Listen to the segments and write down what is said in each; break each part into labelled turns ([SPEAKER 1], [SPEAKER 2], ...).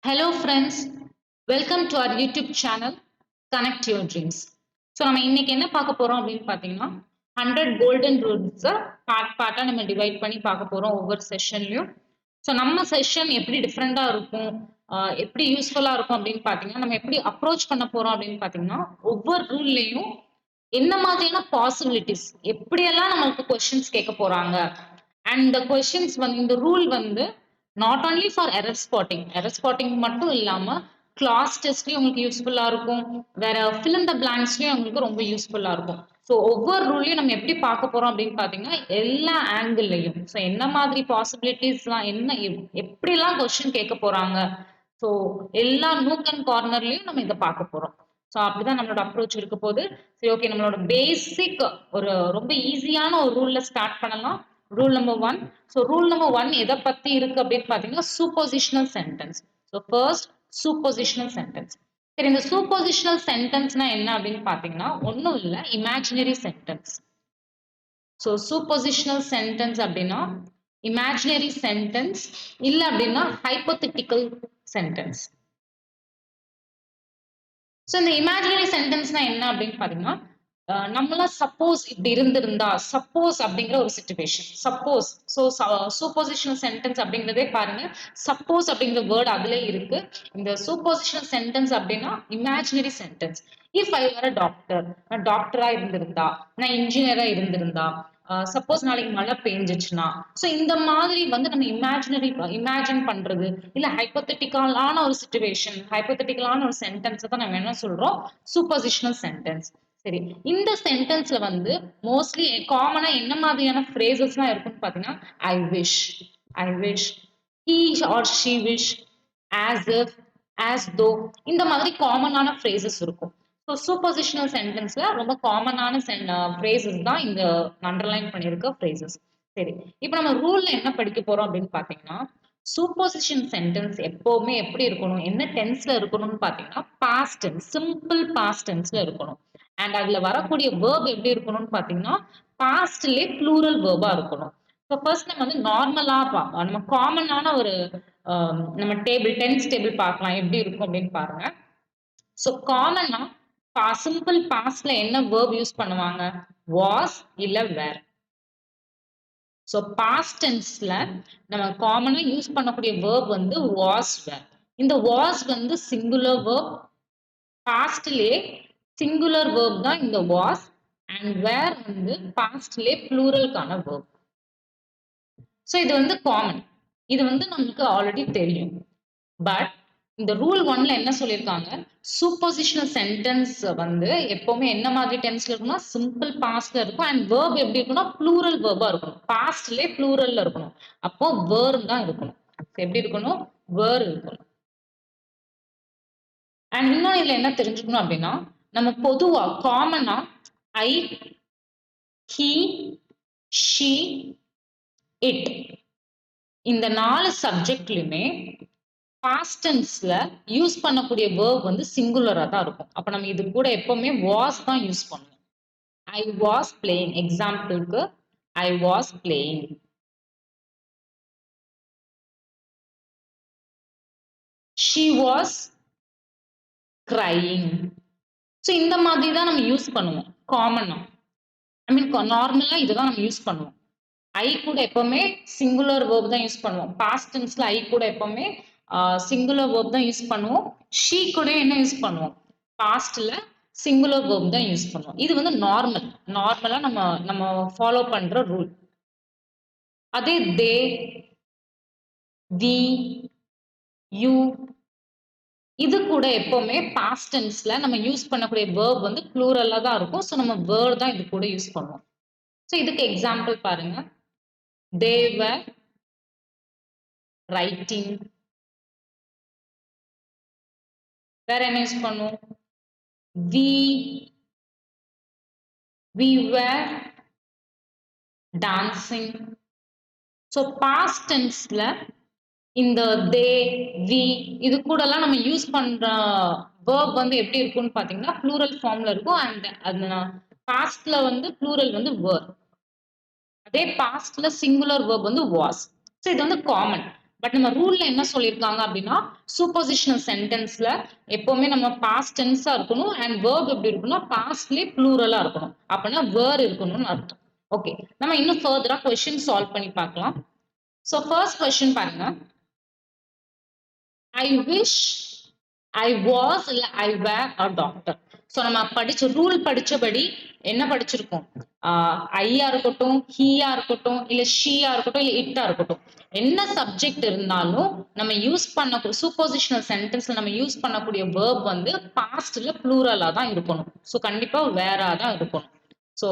[SPEAKER 1] Hello friends, welcome to our YouTube channel Connect Your Dreams. So நம்ம இன்னைக்கு என்ன பார்க்க போறோம் அப்படின்னு பார்த்தீங்கன்னா 100 கோல்டன் ரூல்ஸை பார்ட்டாக நம்ம டிவைட் பண்ணி பார்க்க போறோம் ஒவ்வொரு செஷன்லையும். ஸோ நம்ம செஷன் எப்படி டிஃப்ரெண்டாக இருக்கும், எப்படி யூஸ்ஃபுல்லாக இருக்கும் அப்படின்னு பார்த்தீங்கன்னா நம்ம எப்படி அப்ரோச் பண்ண போறோம் அப்படின்னு பார்த்தீங்கன்னா ஒவ்வொரு ரூல்லையும் என்ன மாதிரியான பாசிபிலிட்டிஸ் எப்படியெல்லாம் நம்மளுக்கு கொஸ்டின்ஸ் கேட்க போறாங்க அண்ட் இந்த கொஸ்டின்ஸ் வந்து இந்த ரூல் வந்து not only for error spotting மட்டும் இல்லாம கிளாஸ் டெஸ்ட்லயும் உங்களுக்கு யூஸ்ஃபுல்லா இருக்கும், வேற ஃபில் இன் த பிளாங்க்ஸ்லயும் உங்களுக்கு ரொம்ப யூஸ்ஃபுல்லா இருக்கும். ஸோ ஒவ்வொரு ரூலையும் நம்ம எப்படி பார்க்க போறோம் அப்படின்னு பாத்தீங்கன்னா எல்லா ஆங்கிள்லையும் ஸோ என்ன மாதிரி பாசிபிலிட்டிஸ்லாம் என்ன எப்படிலாம் கொஸ்டின் கேட்க போறாங்க, ஸோ எல்லா நூக் அண்ட் கார்னர்லயும் நம்ம இதை பார்க்க போறோம். ஸோ அப்படிதான் நம்மளோட அப்ரோச் இருக்க போது. சரி, ஓகே, நம்மளோட பேசிக் ஒரு ரொம்ப ஈஸியான ஒரு ரூல்ல ஸ்டார்ட் பண்ணலாம். Rule number 1. So rule number 1 எதை பத்தி இருக்கு அப்படின்னு பாத்தீங்கன்னா suppositional sentence. So first suppositional sentence. சரி, இந்த சூப்போசிஷனல் சென்டென்ஸ்னா என்ன அப்படின்னு பாத்தீங்கன்னா ஒன்றும் இல்லை, imaginary sentence. So suppositional sentence அப்படின்னா இமேஜினரி சென்டென்ஸ், இல்லை அப்படின்னா ஹைப்போதெட்டிக்கல் சென்டென்ஸ். ஸோ இந்த இமேஜினரி சென்டென்ஸ்னா என்ன அப்படின்னு பாத்தீங்கன்னா நம்மளாம் சப்போஸ் இப்படி இருந்திருந்தா, சப்போஸ் அப்படிங்கிற ஒரு situation. Suppose so suppositional sentence அப்படிங்கிறதே பாருங்க, சப்போஸ் அப்படிங்கிற வேர்ட் அதுல இருக்கு. இந்த சூப்போசிஷனல் சென்டென்ஸ் அப்படின்னா imaginary sentence. If I were a doctor, நான் டாக்டரா இருந்திருந்தா, நான் இன்ஜினியரா இருந்திருந்தா, சப்போஸ் நாளைக்கு மழை பெஞ்சிச்சுன்னா, ஸோ இந்த மாதிரி வந்து நம்ம இமேஜின் பண்றது, இல்ல ஹைப்போதெட்டிக்கலான ஒரு சிச்சுவேஷன், ஹைப்போதெட்டிக்கலான ஒரு சென்டென்ஸ் தான் நம்ம என்ன சொல்றோம், சூப்போசிஷனல் சென்டென்ஸ். சரி, இந்த சென்டென்ஸ்ல வந்து மோஸ்ட்லி காமனா என்ன மாதிரியான ஃப்ரேசஸ்லாம் இருக்குன்னு பாத்தீங்கன்னா I wish, he or she wish, as if, as though, இந்த மாதிரி காமனான ஃப்ரேசஸ் இருக்கும். ஸோ சூப்போசிஷனல் சென்டென்ஸ்ல ரொம்ப காமனான ஃப்ரேசஸ் தான் இந்த அண்டர்லைன் பண்ணியிருக்க ஃப்ரேசஸ். சரி, இப்போ நம்ம ரூல்ல என்ன படிக்க போறோம் அப்படின்னு பாத்தீங்கன்னா சூப்போசிஷன் சென்டென்ஸ் எப்பவுமே எப்படி இருக்கணும், என்ன டென்ஸ்ல இருக்கணும்னு பாத்தீங்கன்னா பாஸ்ட் டென்ஸ், சிம்பிள் பாஸ்ட் டென்ஸ்ல இருக்கணும். அண்ட் அதுல வரக்கூடிய வேர்ப் எப்படி இருக்கணும்னு பாத்தீங்கன்னா பாஸ்ட்லயே ப்ளூரல் வேர்பா இருக்கணும். ஸோ ஃபர்ஸ்ட் நம்ம வந்து நார்மலா நம்ம காமனான ஒரு நம்ம டென்ஸ் டேபிள் பார்க்கலாம் எப்படி இருக்கும் அப்படின்னு பாருங்க. ஸோ காமனா சிம்பிள் பாஸ்ட்ல என்ன வேர்ப் யூஸ் பண்ணுவாங்க, வாஸ் இல்ல வேர். ஸோ பாஸ்ட் டென்ஸ்ல நம்ம காமனா யூஸ் பண்ணக்கூடிய வேர்ப் வந்து வாஸ் வேர். இந்த வாஸ் வந்து சிங்குலர் வேர்ப், பாஸ்ட்லயே சிங்குலர் வேர்ப் தான் இந்த வாஸ், அண்ட் வேர் வந்து பாஸ்ட்லயே ப்ளூரல்கான வேர்ப். ஸோ இது வந்து காமன், இது வந்து நமக்கு ஆல்ரெடி தெரியும். பட் இந்த ரூல் 1ல என்ன சொல்லியிருக்காங்க, சூப்போசிஷனல் சென்டென்ஸ் வந்து எப்பவுமே என்ன மாதிரி டென்ஸ்ல இருக்கும்னா சிம்பிள் பாஸ்ட்ல இருக்கும், அண்ட் வேர்ப் எப்படி இருக்கும்னா ப்ளூரல் வேர்பா இருக்கணும், பாஸ்ட்லயே ப்ளூரல்ல இருக்கணும். அப்போ வேர் தான் இருக்கணும். எப்படி இருக்கணும், வேர் இருக்கணும். அண்ட் இன்னும் இதுல என்ன தெரிஞ்சுக்கணும் அப்படின்னா நம்ம பொதுவா காமனா ஐ, ஹி, ஷி, இட் இந்த 4 சப்ஜெக்ட்லயுமே பாஸ்ட் டென்ஸ்ல யூஸ் பண்ணக்கூடிய வேர்ப் வந்து சிங்குலரா தான் இருக்கும். அப்ப நம்ம இது கூட எப்பவுமே வாஸ் தான் யூஸ் பண்ணுவோம். ஐ வாஸ் பிளேயிங், எக்ஸாம்பிளுக்கு I was playing. She was crying. So இந்த மாதிரி தான் நம்ம யூஸ் பண்ணுவோம் காமனா. ஐ மீன் நார்மலா இதுதான் நம்ம யூஸ் பண்ணுவோம். ஐ கூட எப்பவுமே சிங்குலர் வேர்ப் தான் யூஸ் பண்ணுவோம். பாஸ்ட் டென்ஸ்ல ஐ கூட எப்பவுமே சிங்குலர் வேர்ப் தான் யூஸ் பண்ணுவோம். ஷீ கூட என்ன யூஸ் பண்ணுவோம், பாஸ்ட்ல சிங்குலர் வேர்ப் தான் யூஸ் பண்ணுவோம். இது வந்து நார்மலா நம்ம நம்ம ஃபாலோ பண்ற ரூல். அதே தே, வி, யூ இது கூட எப்பவுமே பாஸ்ட் டென்ஸ்ல நம்ம யூஸ் பண்ணக்கூடிய வேர்ப் வந்து ப்ளூரலா தான் இருக்கும். ஸோ நம்ம வேர்ட் தான் இது கூட யூஸ் பண்ணுவோம். ஸோ இதுக்கு எக்ஸாம்பிள் பாருங்க, they were writing. வேற என்ன யூஸ் பண்ணுவோம், we were dancing. So past டென்ஸ்ல இந்த தே, வி இது கூட எல்லாம் நம்ம யூஸ் பண்ற வேர்ப் வந்து எப்படி இருக்கும்னு பாத்தீங்கன்னா ப்ளூரல் ஃபார்ம்ல இருக்கும். அண்ட் அது பாஸ்ட்ல வந்து ப்ளூரல் வந்து வேர், அதே பாஸ்ட்ல சிங்குலர் வேர்ப் வந்து வாஸ். ஸோ இது வந்து காமன். பட் நம்ம ரூல்ல என்ன சொல்லியிருக்காங்க அப்படின்னா சூப்போசிஷனல் சென்டென்ஸ்ல எப்பவுமே நம்ம பாஸ்ட் டென்ஸா இருக்கணும் அண்ட் வேர்ப் எப்படி இருக்கணும் பாஸ்ட்லயே ப்ளூரலா இருக்கணும் அப்படின்னா வேர் இருக்கணும்னு அர்த்தம். ஓகே, நம்ம இன்னும் ஃபர்தரா கொஸ்டின் சால்வ் பண்ணி பார்க்கலாம். ஸோ ஃபர்ஸ்ட் கொஸ்டின் பாருங்க. ஐ விஷ் ஐ வாஸ் இல்ல ஐ வேர் அ டாக்டர். ஸோ நம்ம படிச்ச ரூல் படிச்சபடி என்ன படிச்சிருக்கோம்? ஐயா இருக்கட்டும், ஹீயா இருக்கட்டும், இல்ல ஷீயா இருக்கட்டும், இல்ல இட்டா இருக்கட்டும், என்ன சப்ஜெக்ட் இருந்தாலும் நம்ம யூஸ் பண்ண சூப்போசிஷனல் சென்டென்ஸ்ல நம்ம யூஸ் பண்ணக்கூடிய வேர்ப் வந்து பாஸ்ட்ல ப்ளூரலா தான் இருக்கணும். ஸோ கண்டிப்பா வேறா தான் இருக்கணும். So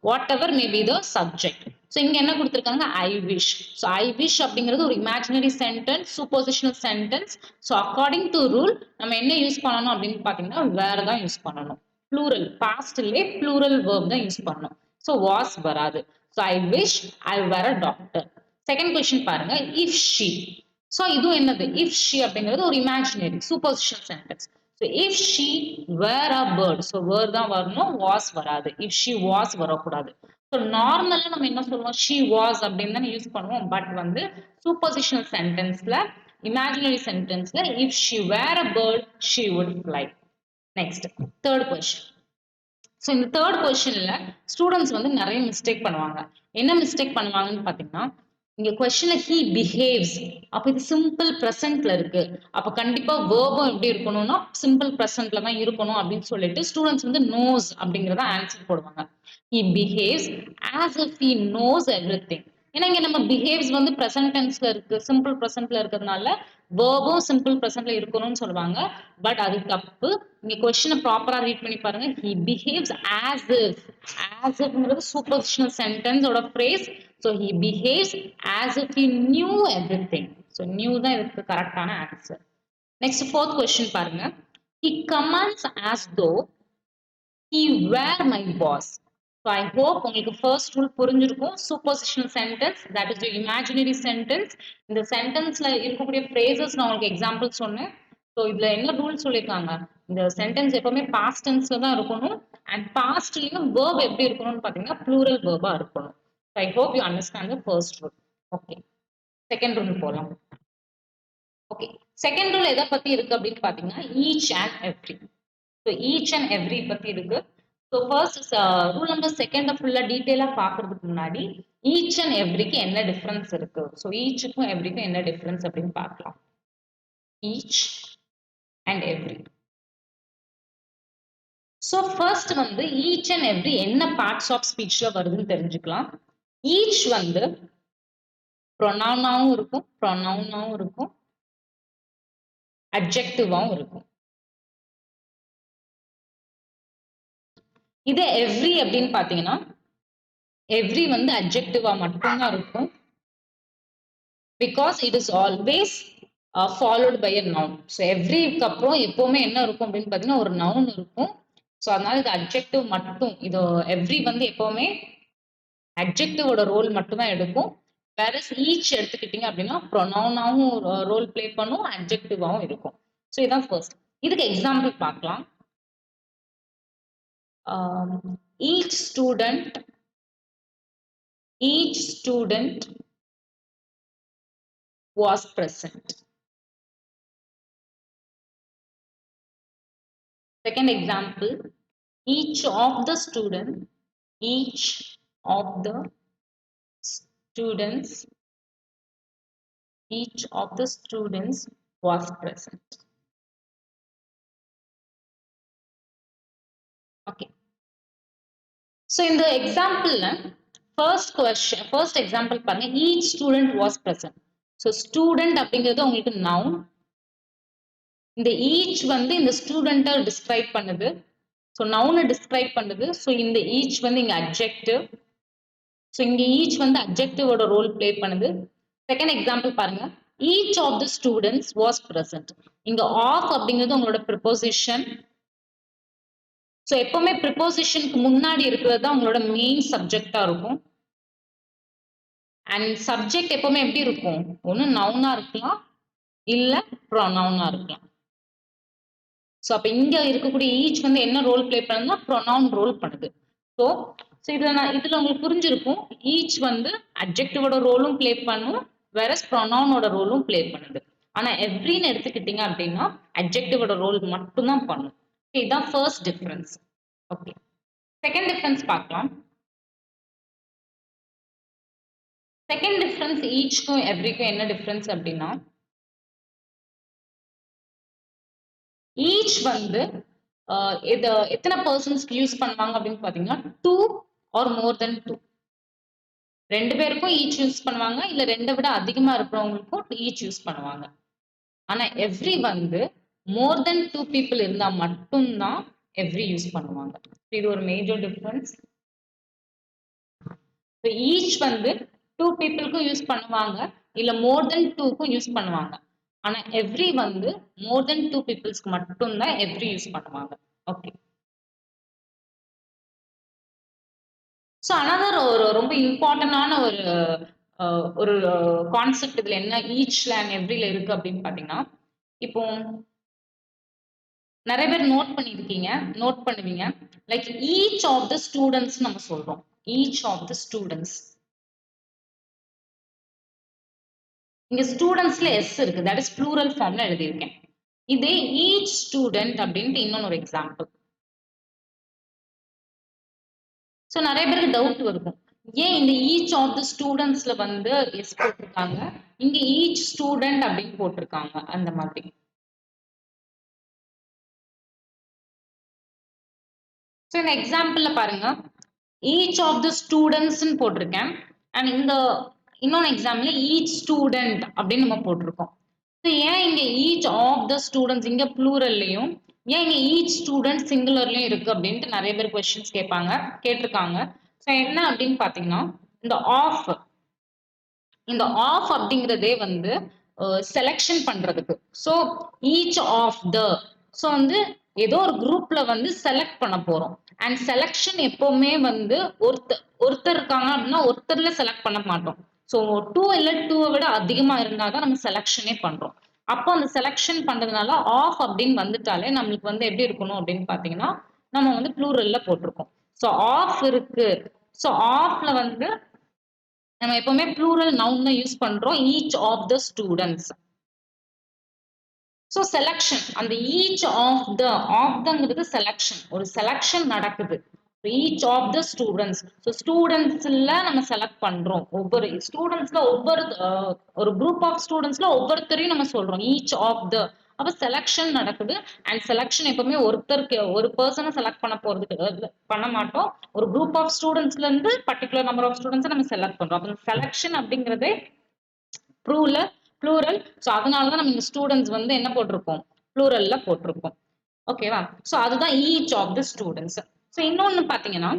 [SPEAKER 1] whatever may be the subject. So இங்க என்ன கொடுத்துருக்காங்க? I wish. So I wish அப்படிங்கிறது ஒரு imaginary sentence, suppositional sentence. So according to rule நம்ம என்ன யூஸ் பண்ணணும் அப்படின்னு பாத்தீங்கன்னா வேற தான் யூஸ் பண்ணணும். ப்ளூரல் பாஸ்ட்லயே ப்ளூரல் வேர்ப் தான் யூஸ் பண்ணணும். ஸோ வாஸ் வராது. So I wish I were a doctor. Second question பாருங்க. If she. ஸோ இதுவும் என்னது? இஃப் ஷி அப்படிங்கிறது ஒரு imaginary suppositional sentence. So if she were a bird. So were தான் வரணும், வாஸ் வராது. இஃப் ஷி வாஸ் வரக்கூடாது. ஸோ நார்மலா நம்ம என்ன சொல்லுவோம்? ஷி வாஸ் அப்படின்னு தான் யூஸ் பண்ணுவோம். பட் வந்து சூப்போசிஷனல் சென்டென்ஸ்ல imaginary sentenceல if she were a bird she would fly. Next, third question. So இந்த தேர்ட் கொஸ்டின்ல ஸ்டூடெண்ட்ஸ் வந்து நிறைய மிஸ்டேக் பண்ணுவாங்க. என்ன மிஸ்டேக் பண்ணுவாங்கன்னு பாத்தீங்கன்னா, இங்க கொஸ்டின்ல ஹி பிஹேவ்ஸ், அப்ப இது சிம்பிள் பிரசன்ட்ல இருக்கு, அப்ப கண்டிப்பா வேர்பும் எப்படி இருக்கணும்னா சிம்பிள் பிரசன்ட்ல தான் இருக்கணும் அப்படின்னு சொல்லிட்டு ஸ்டூடெண்ட்ஸ் வந்து நோஸ் அப்படிங்கறத ஆன்சர் போடுவாங்க. He behaves as if he knows everything. ஏன்னா இங்க நம்ம பிஹேவ்ஸ் வந்து பிரசன்ட் டென்ஸ்ல இருக்கு, சிம்பிள் பிரசன்ட்ல இருக்கிறதுனால வேர்பும் சிம்பிள் பிரசன்ட்ல இருக்கணும்னு சொல்லுவாங்க. பட் அது தப்பு. இங்க கொஸ்டினை ப்ராப்பரா ரீட் பண்ணி பாருங்க. he behaves as if. as ifங்கிறது சூப்பர்சிஷனல் சென்டென்ஸோட phrase. so he behaves as if he knew everything. so knew தான் இதுக்கு கரெக்டான ஆன்சர். நெக்ஸ்ட் fourth கொஸ்டின் பாருங்க. he commands as though he were my boss. so I hope உங்களுக்கு first rule புரிஞ்சிருக்கும். superpositional sentence, that is the imaginary sentence. இந்த சென்டென்ஸ்ல இருக்கக்கூடிய phrases நான் உங்களுக்கு எக்ஸாம்பிள் சொன்னேன். ஸோ இதுல என்ன ரூல் சொல்லியிருக்காங்க? இந்த சென்டென்ஸ் எப்பவுமே பாஸ்ட் டென்ஸ்ல தான் இருக்கணும் அண்ட் பாஸ்ட்லயும் வேர்ப் எப்படி இருக்கணும்னு பாத்தீங்கன்னா ப்ளூரல் வேர்பா இருக்கணும். ஐ hope you understand the first rule. Okay, second rule போலாம். ஓகே, செகண்ட் ரூல் எதை பத்தி இருக்கு அப்படின்னு பாத்தீங்கன்னா each and every. So each and every பத்தி இருக்கு. So first rule number second ஃபுல்லா டீட்டெயிலா பாக்குறதுக்கு முன்னாடி ஈச் அண்ட் எவ்ரிக்கு என்ன டிஃபரன்ஸ் இருக்கு, ஸோ ஈச்சுக்கும் எவ்ரிக்கும் என்ன டிஃபரன்ஸ் அப்படின்னு பார்க்கலாம். Each and every. So first வந்து ஈச் அண்ட் எவ்ரி என்ன பார்ட்ஸ் ஆஃப் ஸ்பீச்ல வருதுன்னு தெரிஞ்சுக்கலாம். ஈச் வந்து ப்ரொனவுனாவும் இருக்கும், ப்ரொனவுனாவும் இருக்கும், அட்ஜெக்டிவாவும் இருக்கும். இதே எவ்ரி அப்படின்னு பாத்தீங்கன்னா எவ்ரி வந்து அட்ஜெக்டிவா மட்டும்தான் இருக்கும். Because it is always followed by a noun. So எவ்ரிக்கு அப்புறம் எப்பவுமே என்ன இருக்கும் அப்படின்னு பாத்தீங்கன்னா ஒரு நவுன் இருக்கும். ஸோ அதனால இது அட்ஜெக்டிவ் மட்டும். இது எவ்ரி வந்து எப்பவுமே அட்ஜெக்டிவோட ரோல் மட்டும் தான் எடுக்கும். வேற ஈச் எடுத்துக்கிட்டீங்க அப்படின்னா ப்ரொனவுனாவும் ரோல் பிளே பண்ணும், அட்ஜெக்டிவாவும் இருக்கும். ஸோ இதான் ஃபர்ஸ்ட். இதுக்கு எக்ஸாம்பிள் பார்க்கலாம். Each student was present. Second example, each of the students was present. Okay. So in the example, first example பாருங்க, each student was present. So student அப்படிங்கிறது உங்களுக்கு noun. இந்த each வந்து இந்த ஸ்டூடெண்ட்டை டிஸ்கிரைப் பண்ணுது. ஸோ நவுனை டிஸ்கிரைப் பண்ணுது. ஸோ இந்த ஈச் வந்து இங்க அட்ஜெக்டிவ். ஸோ இங்க ஈச் வந்து அட்ஜெக்டிவோட ரோல் பிளே பண்ணுது. செகண்ட் எக்ஸாம்பிள் பாருங்க. Each of the students was present. இங்க ஆஃப் அப்படிங்கிறது உங்களோட ப்ரிப்போசிஷன். ஸோ எப்பவுமே ப்ரிப்போசிஷனுக்கு முன்னாடி இருக்கிறது தான் உங்களோட மெயின் சப்ஜெக்டா இருக்கும். அண்ட் சப்ஜெக்ட் எப்பவுமே எப்படி இருக்கும்? ஒன்று நவுனா இருக்கலாம், இல்ல ப்ரொனவுனா இருக்கலாம். ஸோ அப்போ இங்க இருக்கக்கூடிய ஈச் வந்து என்ன ரோல் பிளே பண்ணுதுன்னா ப்ரொனவுன் ரோல் பண்ணுது. ஸோ இதுல உங்களுக்கு புரிஞ்சிருக்கும். ஈச் வந்து அட்ஜெக்டிவோட ரோலும் பிளே பண்ணும், whereas pronoun ஓட ரோலும் ப்ளே பண்ணுது. ஆனா எவ்ரின்னு எடுத்துக்கிட்டீங்க அப்படின்னா adjectiveோட ரோல் மட்டும் தான் பண்ணும். இதுதான் first difference. Okay, second difference பார்க்கலாம். செகண்ட் டிஃபரன்ஸ் ஈச்க்கும் எவ்ரிக்கும் என்ன டிஃபரன்ஸ் அப்படின்னா, ஈச் வந்து இது எத்தனை பர்சன்ஸ்க்கு யூஸ் பண்ணுவாங்க அப்படின்னு பாத்தீங்கன்னா 2 ஆர் மோர் தென் 2. ரெண்டு பேருக்கும் ஈச் யூஸ் பண்ணுவாங்க, இல்ல ரெண்டை விட அதிகமா இருக்கிறவங்களுக்கும் ஈச் யூஸ் பண்ணுவாங்க. ஆனா எவ்ரி வந்து மோர் தென் 2 பீப்புள் இருந்தா மட்டும்தான் எவ்ரி யூஸ் பண்ணுவாங்க. இது ஒரு மேஜர் டிஃபரன்ஸ். ஈச் வந்து 2 பீப்புளுக்கும் யூஸ் பண்ணுவாங்க, இல்ல மோர் தென் 2க்கும் யூஸ் பண்ணுவாங்க. ஆனா எவ்ரி வந்து மோர் தென் 2 பீப்புள்ஸ்க்கு மட்டும்தான் எவ்ரி யூஸ் பண்ணுவாங்க. ஓகே, ஸோ அனதர் ஒரு ரொம்ப இம்பார்ட்டன்டான ஒரு கான்செப்ட் இதுல என்ன ஈச்ல அண்ட் எவ்ரில இருக்கு அப்படின்னு பாத்தீங்கன்னா, இப்போ நிறைய பேர் நோட் பண்ணுவீங்க like each of the students நம்ம சொல்றோம். ஈச் ஆஃப் த ஸ்டூடெண்ட்ஸ், இங்க ஸ்டூடெண்ட்ஸ்ல எஸ் இருக்கு, தட் இஸ் ப்ளூரல் ஃபார்ம்ல எழுதியிருக்கேன். இதே ஈச் ஸ்டூடெண்ட் அப்படின்ட்டு இன்னொன்னு ஒரு எக்ஸாம்பிள். ஸோ நிறைய பேருக்கு டவுட் இருக்கும், ஏன் இந்த ஈச் ஆஃப் த ஸ்டூடெண்ட்ஸ்ல வந்து எஸ் போட்டிருக்காங்க, இங்க ஈச் ஸ்டூடெண்ட் அப்படின்னு போட்டிருக்காங்க அந்த மாதிரி. ஸோ இந்த எக்ஸாம்பிள்ல பாருங்க, ஈச் ஆஃப் த ஸ்டூடெண்ட்ஸ்ன்னு போட்டிருக்கேன். அண்ட் இந்த இன்னொன்று எக்ஸாம்பிள் ஈச் ஸ்டூடெண்ட் அப்படின்னு நம்ம போட்டிருக்கோம். ஸோ ஏன் இங்க ஈச் ஆஃப் த ஸ்டூடெண்ட்ஸ் இங்க ப்ளூரல்லையும், ஏன் இங்க ஈச் ஸ்டூடெண்ட் சிங்குலர்லயும் இருக்கு அப்படின்ட்டு நிறைய பேர் கொஸ்டின்ஸ் கேட்டிருக்காங்க. ஸோ என்ன அப்படின்னு பாத்தீங்கன்னா, இந்த ஆஃப் இந்த ஆஃப் அப்படிங்கிறதே வந்து செலெக்ஷன் பண்றதுக்கு. So each of the, so வந்து ஏதோ ஒரு குரூப்ல வந்து செலக்ட் பண்ண போறோம். அண்ட் செலெக்ஷன் எப்பவுமே வந்து ஒருத்தர் இருக்காங்க அப்படின்னா ஒருத்தர்ல செலக்ட் பண்ண மாட்டோம். ஸோ 2 இல்ல 2 விட அதிகமா இருந்தாதான் நம்ம செலெக்ஷனே பண்றோம். அப்போ அந்த செலெக்ஷன் பண்றதுனால ஆஃப் அப்படின்னு வந்துட்டாலே நம்மளுக்கு வந்து எப்படி இருக்கணும் அப்படின்னு பாத்தீங்கன்னா, நம்ம வந்து ப்ளூரல்ல போட்டிருக்கோம். ஸோ ஆஃப் இருக்கு. ஸோ ஆஃப்ல வந்து நம்ம எப்பவுமே ப்ளூரல் நவுன் தான் யூஸ் பண்றோம், each of the students. So selection, அந்த ஈச் ஆஃப் தங்கிறது செலக்ஷன், ஒரு செலக்ஷன் நடக்குது. Each of the students, so ஸ்டூடெண்ட்ஸ்ல நம்ம செலக்ட் பண்றோம். ஒவ்வொரு ஸ்டூடெண்ட்ஸ்ல ஒரு குரூப் ஆஃப் ஸ்டூடெண்ட்ஸ்ல ஒவ்வொருத்தரையும் நம்ம சொல்றோம் ஈச் ஆஃப் த. அப்ப செலக்ஷன் நடக்குது. அண்ட் செலக்ஷன் எப்பவுமே ஒருத்தருக்கு ஒரு பர்சனை செலக்ட் பண்ண மாட்டோம். ஒரு குரூப் ஆஃப் ஸ்டூடெண்ட்ஸ்ல இருந்து பர்டிகுலர் நம்பர் ஆஃப் ஸ்டூடெண்ட்ஸ் நம்ம செலக்ட் பண்றோம். அப்ப செலக்ஷன் அப்படிங்கறதே ப்ளூரல். ஸோ அதனாலதான் நம்ம இந்த ஸ்டூடெண்ட்ஸ் வந்து என்ன போட்டிருக்கோம், ப்ளூரல்ல போட்டிருக்கோம். ஓகேவா? ஸோ அதுதான் each of the students. So இன்னொன்னு பாத்தீங்கன்னா,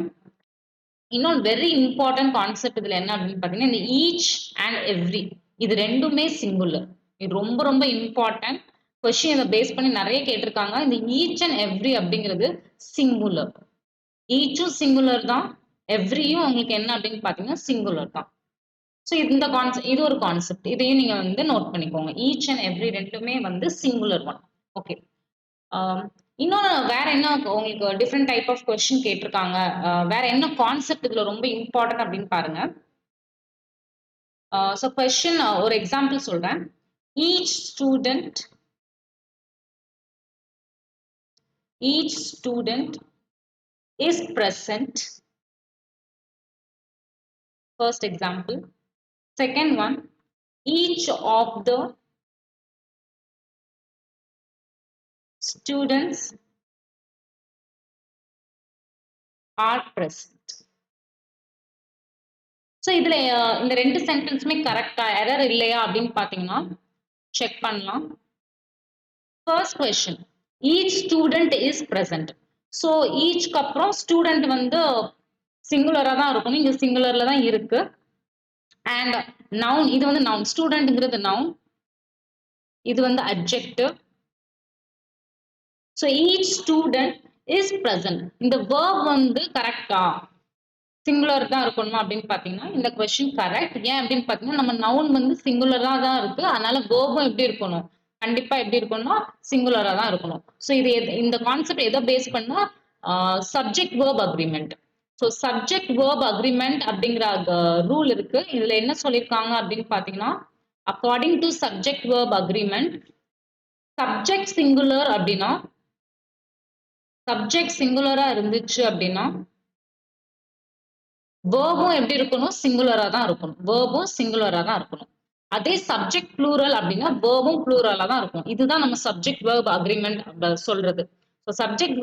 [SPEAKER 1] இன்னொன்று வெரி இம்பார்ட்டன்ட் கான்செப்ட் இதுல என்ன அப்படின்னு பாத்தீங்கன்னா, இந்த ஈச் அண்ட் எவ்ரி, இது ரெண்டுமே சிங்குலர். இது ரொம்ப ரொம்ப இம்பார்ட்டன்ட் கொஸ்டின். இதை பேஸ் பண்ணி நிறைய கேட்டிருக்காங்க. இந்த ஈச் அண்ட் எவ்ரி அப்படிங்கிறது சிங்குலர். ஈச்சும் சிங்குலர் தான், எவ்ரியும் உங்களுக்கு என்ன அப்படின்னு பாத்தீங்கன்னா சிங்குலர் தான். ஸோ இது ஒரு கான்செப்ட், இதையும் நீங்க வந்து நோட் பண்ணிக்கோங்க. ஈச் அண்ட் எவ்ரி ரெண்டுமே வந்து சிங்குலர் ஒன். ஓகே, இன்னொன்று வேற என்ன உங்களுக்கு டிஃப்ரெண்ட் டைப் ஆஃப் கொஸ்டின் கேட்டிருக்காங்க, வேற என்ன கான்செப்ட் இதுல ரொம்ப இம்பார்ட்டன்ட் அப்படின்னு பாருங்க. ஸோ கொஸ்டின் ஒரு எக்ஸாம்பிள் சொல்றேன். Each student is present. First example. Second one, each of the students are present. So இதுல இந்த ரெண்டு சென்டென்ஸுமே கரெக்டா, எரர் இல்லையா அப்படின்னு பாத்தீங்கன்னா செக் பண்ணலாம். First question, each student is present. So ஈச்க்கு அப்புறம் ஸ்டூடெண்ட் வந்து சிங்குலரா தான் இருக்கணும், இங்க சிங்குலர்ல தான் இருக்கு. அண்ட் நவுன், இது வந்து நவுன், ஸ்டூடெண்ட்ங்கிறது நவுன், இது வந்து adjective. So each student is present. இந்த verb வந்து கரெக்டா, சிங்குலர் தான் இருக்கணுமா அப்படின்னு பாத்தீங்கன்னா இந்த கொஸ்டின் கரெக்ட். ஏன் அப்படின்னு பாத்தீங்கன்னா நம்ம நவுன் வந்து சிங்குலரா தான் இருக்கு, அதனால வேர்பும் எப்படி இருக்கணும், கண்டிப்பா எப்படி இருக்கணும்னா சிங்குலரா தான் இருக்கணும். ஸோ இது இந்த கான்செப்ட் எதை பேஸ் பண்ணா, subject verb agreement. So subject verb agreement அப்படிங்கிற ரூல் இருக்கு. இதுல என்ன சொல்லியிருக்காங்க அப்படின்னு பாத்தீங்கன்னா, according to subject verb agreement subject singular அப்படின்னா subject singular இருந்துச்சு அப்படின்னா வேர்பும் எப்படி இருக்கணும் சிங்குலரா தான் இருக்கணும் வேர்பும் சிங்குலரா தான் இருக்கணும் அதே சப்ஜெக்ட் ப்ளூரல் அப்படின்னா வேர்பும் ப்ளூரலா தான் இருக்கும் இதுதான் நம்ம சப்ஜெக்ட் வேர்ப் அக்ரிமெண்ட் சொல்றது ஸோ சப்ஜெக்ட்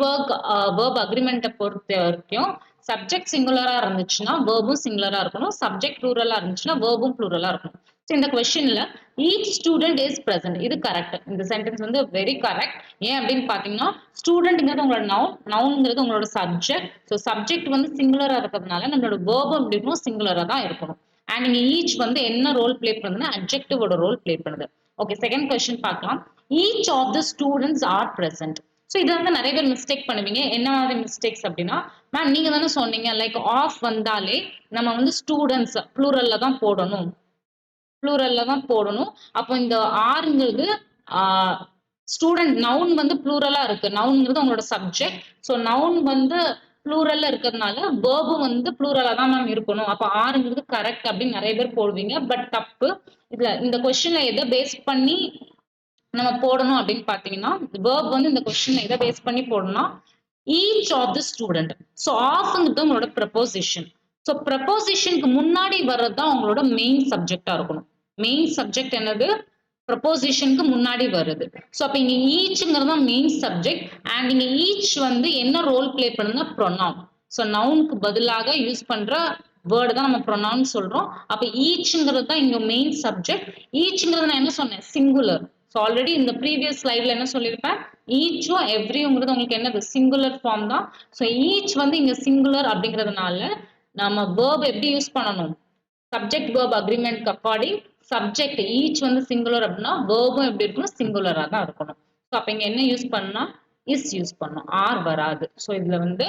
[SPEAKER 1] வேர்ப் அக்ரிமெண்ட்டை பொறுத்த வரைக்கும் சப்ஜெக்ட் சிங்குலரா இருந்துச்சுன்னா வேர்பும் சிங்குலரா இருக்கணும் சப்ஜெக்ட் ப்ளூரலா இருந்துச்சுன்னா வேர்பும் ப்ளூரலா இருக்கணும் ஸோ இந்த கொஸ்டின்ல ஈச் ஸ்டூடெண்ட் இஸ் பிரசன்ட் இது கரெக்ட் இந்த சென்டென்ஸ் வந்து வெரி கரெக்ட் ஏன் அப்படின்னு பாத்தீங்கன்னா ஸ்டூடெண்ட்ங்கிறது உங்களோட நவுன்ங்கிறது உங்களோட சப்ஜெக்ட் ஸோ சப்ஜெக்ட் வந்து சிங்குலரா இருக்கிறதுனால நம்மளோட வேர்பும் எப்படி இருக்கணும் சிங்குலரா தான் இருக்கணும் அண்ட் இங்க ஈச் வந்து என்ன ரோல் பிளே பண்ணுதுன்னா அட்ஜெக்டிவோட ரோல் பிளே பண்ணுது ஓகே செகண்ட் கொஸ்டின் பார்க்கலாம் each of the students are present so இது வந்து நிறைய பேர் மிஸ்டேக் பண்ணுவீங்க என்ன மாதிரி மிஸ்டேக்ஸ் அப்படின்னா மேம் நீங்க தானே சொன்னீங்க லைக் ஆஃப் வந்தாலே நம்ம வந்து ஸ்டூடெண்ட்ஸ் ப்ளூரல்ல தான் போடணும் ப்ளூரல்ல தான் போடணும் அப்போ இந்த ஆறுங்கிறது ஸ்டூடெண்ட் நவுன் வந்து ப்ளூரலா இருக்கு நவுன்ங்கிறது உங்களோட சப்ஜெக்ட் ஸோ நவுன் வந்து ப்ளூரல்ல இருக்கிறதுனால வேர்பும் வந்து ப்ளூரலா தான் மேம் இருக்கணும் அப்போ ஆறுங்கிறது கரெக்ட் அப்படின்னு நிறைய பேர் போடுவீங்க பட் தப்பு இதுல இந்த கொஸ்டின்ல எதை பேஸ் பண்ணி நம்ம போடணும் அப்படின்னு பாத்தீங்கன்னா வேர்ப் வந்து இந்த கொஸ்டின்ல எதை பேஸ் பண்ணி போடணும் each of the student so ஆஃப்ங்கிறது உங்களோட ப்ரப்போசிஷன் ஸோ ப்ரப்போசிஷனுக்கு முன்னாடி வர்றது தான் உங்களோட மெயின் சப்ஜெக்டா இருக்கணும் மெயின் சப்ஜெக்ட் என்னது ப்ரப்போசிஷனுக்கு முன்னாடி வருது ஸோ அப்போ இங்க ஈச்ங்கிறது தான் மெயின் சப்ஜெக்ட் அண்ட் இங்க ஈச் வந்து என்ன ரோல் பிளே பண்ணுதுன்னா ப்ரொனவுன் ஸோ நவுனுக்கு பதிலாக யூஸ் பண்ற வேர்டு தான் நம்ம ப்ரொனவுன் சொல்றோம் அப்ப ஈச்ங்கிறது தான் இங்க மெயின் சப்ஜெக்ட் ஈச்ங்கிறது நான் என்ன சொன்னேன் சிங்குலர் ஸோ ஆல்ரெடி இந்த ப்ரீவியஸ் ஸ்லைட்ல என்ன சொல்லியிருப்பேன் ஈச்சும் எவ்ரிங்கிறது உங்களுக்கு என்னது சிங்குலர் ஃபார்ம் தான் ஸோ ஈச் வந்து இங்க சிங்குலர் அப்படிங்கிறதுனால நம்ம வேர்ப் எப்படி யூஸ் பண்ணணும் subject verb agreement according subject each வந்து சிங்குலர் அப்படின்னா வேர்பும் எப்படி இருக்கணும் சிங்குலரா தான் இருக்கணும் ஸோ அப்ப இங்க என்ன யூஸ் பண்ணா இஸ் யூஸ் பண்ணணும் ஆர் வராது ஸோ இதுல வந்து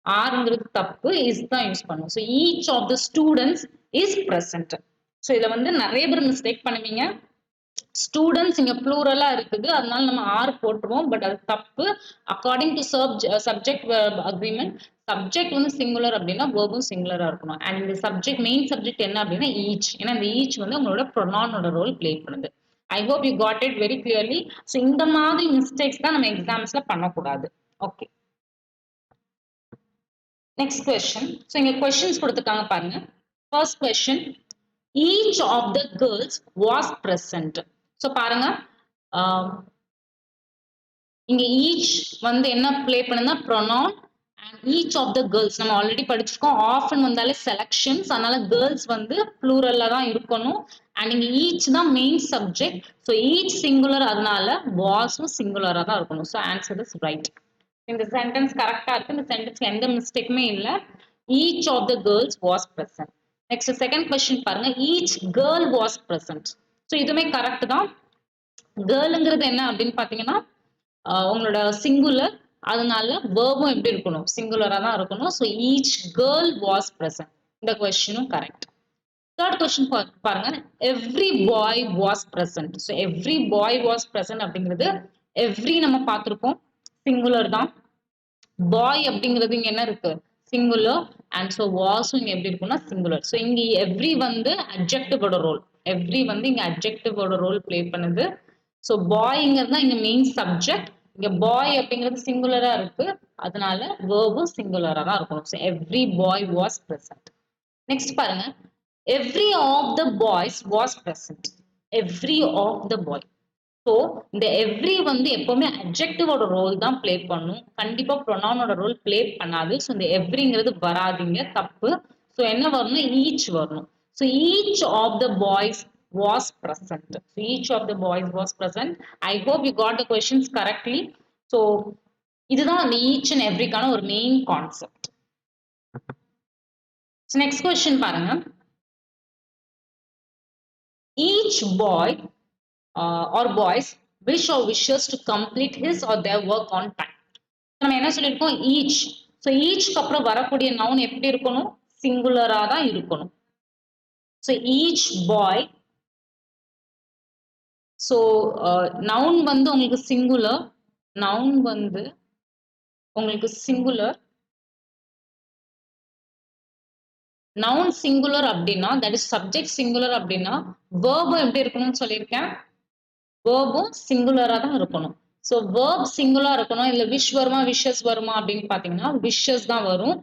[SPEAKER 1] ஆர்ங்கிறது தப்பு இஸ் தான் யூஸ் பண்ணும் so each of the students is present so இதுல வந்து நிறைய பேர் மிஸ்டேக் பண்ணுவீங்க ஸ்டூடெண்ட்ஸ் இங்க ப்ளூரலா இருக்குது அதனால நம்ம ஆர் போட்டுருவோம் பட் அது தப்பு according to subject agreement subject வந்து சிங்குலர் அப்படின்னா வேர்பும் சிங்குலரா இருக்கணும் அண்ட் இந்த சப்ஜெக்ட் மெயின் சப்ஜெக்ட் என்ன அப்படின்னா ஈச் ஏன்னா இந்த ஈச் வந்து உங்களோட ப்ரொனவுனோட ரோல் பிளே பண்ணுது I hope you got it very clearly so இந்த மாதிரி மிஸ்டேக்ஸ் தான் நம்ம எக்ஸாம்ஸ்ல பண்ணக்கூடாது ஓகே நெக்ஸ்ட் கொஸ்டின் ஸோ இங்க கொஸ்டின்ஸ் கொடுத்துருக்காங்க பாருங்க first question each of the girls was present so பாருங்க இங்க ஈச் வந்து என்ன பிளே பண்ணுன்னா pronoun and each of the girls நம்ம ஆல்ரெடி படிச்சிருக்கோம் ஆஃபன் வந்தாலே செலக்ஷன்ஸ் அதனால கேர்ள்ஸ் வந்து ப்ளூரல்ல தான் இருக்கணும் அண்ட் இங்க ஈச் தான் main subject so each singular அதனால வாஸும் சிங்குலரா தான் இருக்கணும் ஸோ ஆன்சர் இஸ் ரைட் இந்த சென்டென்ஸ் கரெக்டா இருக்கு இந்த சென்டென்ஸ்க்கு எந்த மிஸ்டேக்குமே இல்லை each of the girls was present next second question பாருங்க each girl was present so இதுவுமே கரெக்ட் தான் கேர்ளுங்கிறது என்ன அப்படின்னு பாத்தீங்கன்னா உங்களோட சிங்குலர் அதனால வேர்பும் எப்படி இருக்கணும் சிங்குலரா தான் இருக்கணும் so each girl was present இந்த கொஸ்டினும் கரெக்ட் தேர்ட் கொஸ்டின் பாருங்க every boy was present so every boy was present அப்படிங்கிறது எவ்ரி நம்ம பார்த்துருக்கோம் சிங்குலர் தான் பாய் அப்படிங்கிறது இங்க என்ன இருக்கு சிங்குலர் அண்ட் ஸோ வாஸும் இங்க எப்படி இருக்கும்னா சிங்குலர் ஸோ இங்க எவ்ரி வந்து அட்ஜெக்டிவோட ரோல் எவ்ரி வந்து இங்க அட்ஜெக்டிவோட ரோல் பிளே பண்ணுது ஸோ பாய்ங்கிறது தான் இங்க மெயின் சப்ஜெக்ட் இங்க பாய் அப்படிங்கிறது சிங்குலரா இருக்கு அதனால வேர்பும் சிங்குலரா தான் இருக்கணும் so every boy was present next பாருங்க every of the boys was present every of the boy so இந்த எவ்ரி வந்து எப்பவுமே அட்ஜெக்டிவோட ரோல் தான் பிளே பண்ணும் கண்டிப்பா ப்ரொனவுனோட ரோல் பிளே பண்ணாது ஸோ இந்த எவ்ரிங்கிறது வராதிங்க தப்பு ஸோ என்ன வரணும் ஈச் வரணும் so each of the boys was present. So each of the boys was present. I hope you got the questions correctly. So இதுதான் அந்த each and everyக்கான ஒரு main concept. So next question பாருங்க. Each boy or boys wish or wishes to complete his or their work on time. நம்ம என்ன சொல்லியிருக்கோம் each. So eachக்கு அப்புறம் வரக்கூடிய noun எப்படி இருக்கணும் சிங்குலரா தான் இருக்கணும். So each boy so noun வந்து உங்களுக்கு சிங்குலர் நவுன் வந்து உங்களுக்கு சிங்குலர் நவுன் சிங்குலர் அப்படின்னா தட் இஸ் சப்ஜெக்ட் சிங்குலர் அப்படின்னா வேர்பும் எப்படி இருக்கணும்னு சொல்லியிருக்கேன், வேர்பும் சிங்குலரா தான் இருக்கணும். ஸோ வேர்ப் சிங்குலரா இருக்கணும். இல்ல விஷ் வருமா விஷஸ் வருமா அப்படின்னு பாத்தீங்கன்னா விஷஸ் தான் வரும்.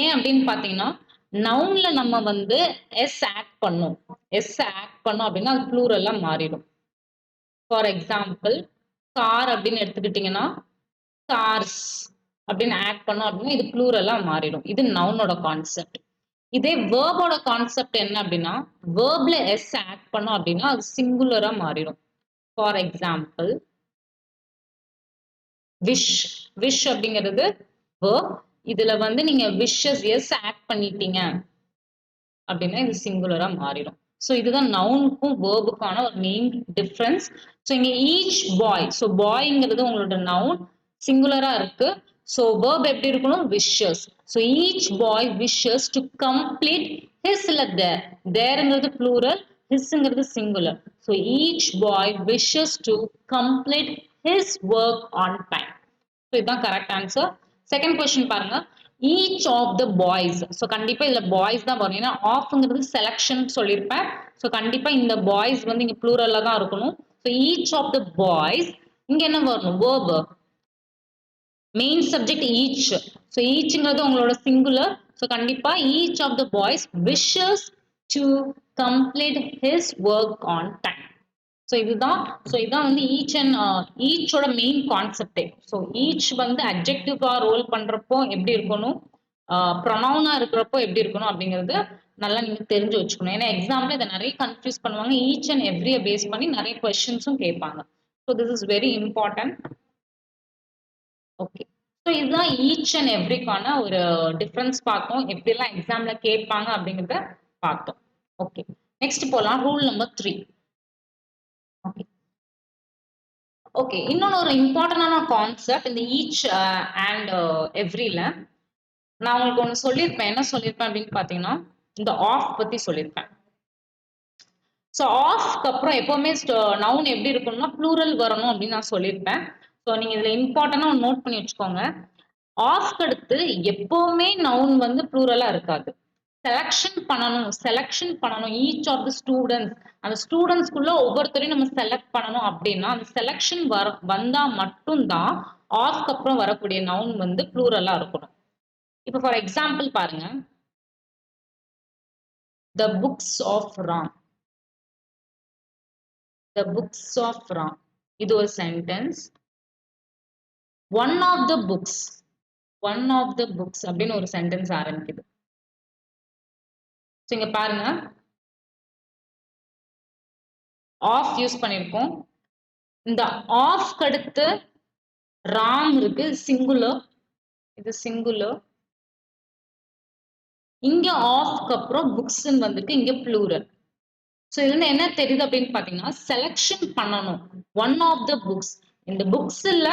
[SPEAKER 1] ஏன் அப்படின்னு பாத்தீங்கன்னா நவுன்ல நம்ம வந்து எஸ் ஆட் பண்ணும், எஸ் ஆட் பண்ணோம் அப்படின்னா அது ப்ளூரலா மாறிடும். ஃபார் எக்ஸாம்பிள் கார் அப்படின்னு எடுத்துக்கிட்டீங்கன்னா கார்ஸ் அப்படின்னு ஆட் பண்ணோம் அப்படின்னா இது ப்ளூரலா மாறிடும். இது நவுனோட கான்செப்ட். இதே வேர்போட கான்செப்ட் என்ன அப்படின்னா வேர்ப்ல எஸ் ஆட் பண்ணோம் அப்படின்னா அது சிங்குலரா மாறிடும். ஃபார் எக்ஸாம்பிள் விஷ், விஷ் அப்படிங்கிறது verb. இதுல வந்து நீங்க விஷஸ் எஸ் ஆட் பண்ணிட்டீங்க அப்படின்னா இது சிங்குலரா மாறிடும். ஸோ இதுதான் நவுனுக்கும் வேர்புக்கான ஒரு மெயின் டிஃபரன்ஸ். ஸோ இங்க ஈச் பாய், ஸோ பாய்ங்கிறது உங்களோட நவுன் சிங்குலரா இருக்கு. ஸோ வேர்ப் எப்படி இருக்கணும் wishes. So each boy wishes to complete his இல்ல தேர், தேர்ங்கிறது ப்ளூரல், ஹிஸ்ங்கிறது singular. So each boy wishes to complete his work on time. So இதுதான் கரெக்ட் ஆன்சர். செகண்ட் கொஸ்டின் பாருங்க, each of the boys. So கண்டிப்பா இதுல boys தான் வரும், ஏன்னா ஆஃப்ங்கிறது செலக்ஷன் சொல்லியிருப்பேன். ஸோ கண்டிப்பா இந்த பாய்ஸ் வந்து இங்க ப்ளூரல்ல தான் இருக்கணும். So each of the boys இங்க என்ன வரணும் verb, main subject each. So ஈச்ங்கிறது உங்களோட சிங்குலர். ஸோ கண்டிப்பா each of the boys wishes to complete his work on time. So இதுதான் வந்து ஈச் அண்ட் ஈச்சோட மெயின் கான்செப்டே. ஸோ ஈச் வந்து அட்ஜெக்டிவா ரோல் பண்றப்போ எப்படி இருக்கணும், ப்ரொனவுனா இருக்கிறப்போ எப்படி இருக்கணும் அப்படிங்கிறது நல்லா நீங்க தெரிஞ்சு வச்சுக்கணும். ஏன்னா எக்ஸாம்ல இதை நிறைய கன்ஃபியூஸ் பண்ணுவாங்க, ஈச் அண்ட் எவ்ரிய பேஸ் பண்ணி நிறைய கொஸ்டின்ஸும் கேட்பாங்க. So this is very important. Okay, so இதுதான் ஈச் அண்ட் எவ்ரிக்கான ஒரு டிஃபரன்ஸ் பார்த்தோம், எப்படிலாம் எக்ஸாம்ல கேட்பாங்க அப்படிங்கிறத பார்த்தோம். ஓகே, நெக்ஸ்ட் போலாம் ரூல் நம்பர் 3. ஓகே ஓகே, இன்னொன்னு ஒரு இம்பார்ட்டன்டான கான்செப்ட் இந்த ஈச் அண்ட் எவ்ரில நான் உங்களுக்கு ஒன்று சொல்லியிருப்பேன். என்ன சொல்லியிருப்பேன் அப்படின்னு பார்த்தீங்கன்னா இந்த ஆஃப் பத்தி சொல்லியிருப்பேன். ஸோ ஆஃப்க்கு அப்புறம் எப்பவுமே நவுன் எப்படி இருக்கணும்னா ப்ளூரல் வரணும் அப்படின்னு நான் சொல்லியிருப்பேன். ஸோ நீங்க இதுல இம்பார்ட்டன்டா நோட் பண்ணி வச்சுக்கோங்க. ஆஃப்க்கு அடுத்து எப்பவுமே நவுன் வந்து ப்ளூரலா இருக்காது. செலக்ஷன் பண்ணணும், செலக்ஷன் பண்ணணும் ஈச் ஆஃப் த ஸ்டூடெண்ட்ஸ். அந்த ஸ்டூடெண்ட்ஸ்குள்ள ஒவ்வொருத்தரையும் நம்ம செலக்ட் பண்ணணும் அப்படின்னா அந்த செலக்ஷன் வந்தா மட்டும்தான் ஆஃப்க்கு அப்புறம் வரக்கூடிய நவுன் வந்து ப்ளூரலா இருக்கணும். இப்போ ஃபார் எக்ஸாம்பிள் பாருங்க, the books of Ram, the books of Ram இது ஒரு sentence. One of the books, one of the books அப்படின்னு ஒரு சென்டென்ஸ் ஆரம்பிக்குது. இங்க பாருங்க ஆஃப் யூஸ் பண்ணிருக்கோம். இந்த ஆஃப் அடுத்து ராம் இருக்கு சிங்குலர், இது சிங்குலர். இங்க ஆஃப்க்கு அப்புறம் புக்ஸ்ன்னு வந்துட்டு இங்க ப்ளூரல். ஸோ இதுல என்ன தெரியுது அப்படின்னு பாத்தீங்கன்னா செலக்ஷன் பண்ணணும். ஒன் ஆஃப் த புக்ஸ், இந்த புக்ஸ்ல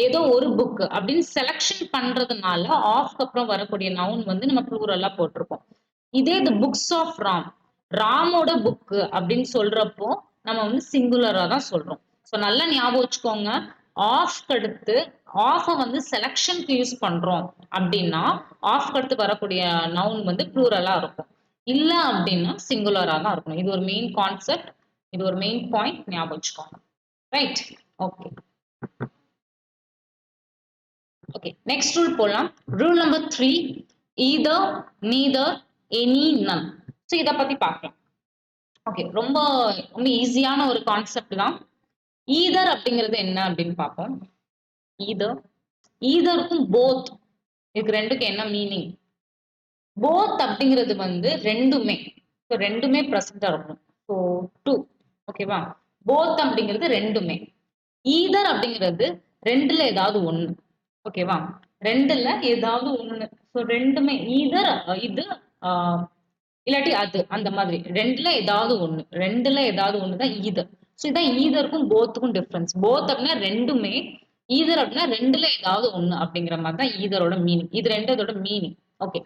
[SPEAKER 1] ஏதோ ஒரு புக் அப்படின்னு செலக்ஷன் பண்றதுனால ஆஃப்க்கு அப்புறம் வரக்கூடிய நவுன் வந்து நம்ம ப்ளூரலா போட்டிருக்கோம். இதே த புக்ஸ் ஆஃப் ராம், ராமோட புக் அப்படின்னு சொல்றப்போ நம்ம வந்து சிங்குலரா தான் சொல்றோம். ஸோ நல்லா ஞாபகம் வச்சுக்கோங்க, ஆஃப் அடுத்து ஆஃபை வந்து செலக்ஷனுக்கு யூஸ் பண்றோம் அப்படின்னா ஆஃப் அடுத்து வரக்கூடிய நவுன் வந்து ப்ளூரலா இருக்கும். இல்ல அப்படின்னா சிங்குலரா தான் இருக்கணும். இது ஒரு மெயின் கான்செப்ட், இது ஒரு மெயின் பாயிண்ட், ஞாபகம் வச்சுக்கோங்க. Right, okay okay, next rule போலாம். Rule number 3, either, neither, any, none. So இதை பத்தி பார்க்கலாம். ஓகே, ரொம்ப ரொம்ப ஈஸியான ஒரு கான்செப்ட் தான். ஈதர் அப்படிங்கிறது என்ன அப்படின்னு பார்ப்போம். ஈதர், ஈதருக்கும் போத், இதுக்கு ரெண்டுக்கும் என்ன மீனிங்? போத் அப்படிங்கிறது வந்து ரெண்டுமே, ஸோ ரெண்டுமே ப்ரெசென்டா இருக்கும். ஸோ டூ, ஓகேவா? போத் அப்படிங்கிறது ரெண்டுமே. ஈதர் அப்படிங்கிறது ரெண்டுல ஏதாவது ஒண்ணு, ஓகேவா? ரெண்டுல ஏதாவது ஒண்ணு. ஸோ ரெண்டுமே ஈதர், இது இல்லாட்டி அது, அந்த மாதிரி ரெண்டுல ஏதாவது ஒண்ணு, ரெண்டுல ஏதாவது ஒண்ணுதான் ஈதர். ஸோ இதான் ஈதருக்கும் போத்துக்கும் டிஃபரன்ஸ். போத் அப்படின்னா ரெண்டுமே, ஈதர் அப்படின்னா ரெண்டுல ஏதாவது ஒண்ணு அப்படிங்கிற மாதிரி தான் ஈதரோட மீனிங். இது ரெண்டோட மீனிங். ஓகே,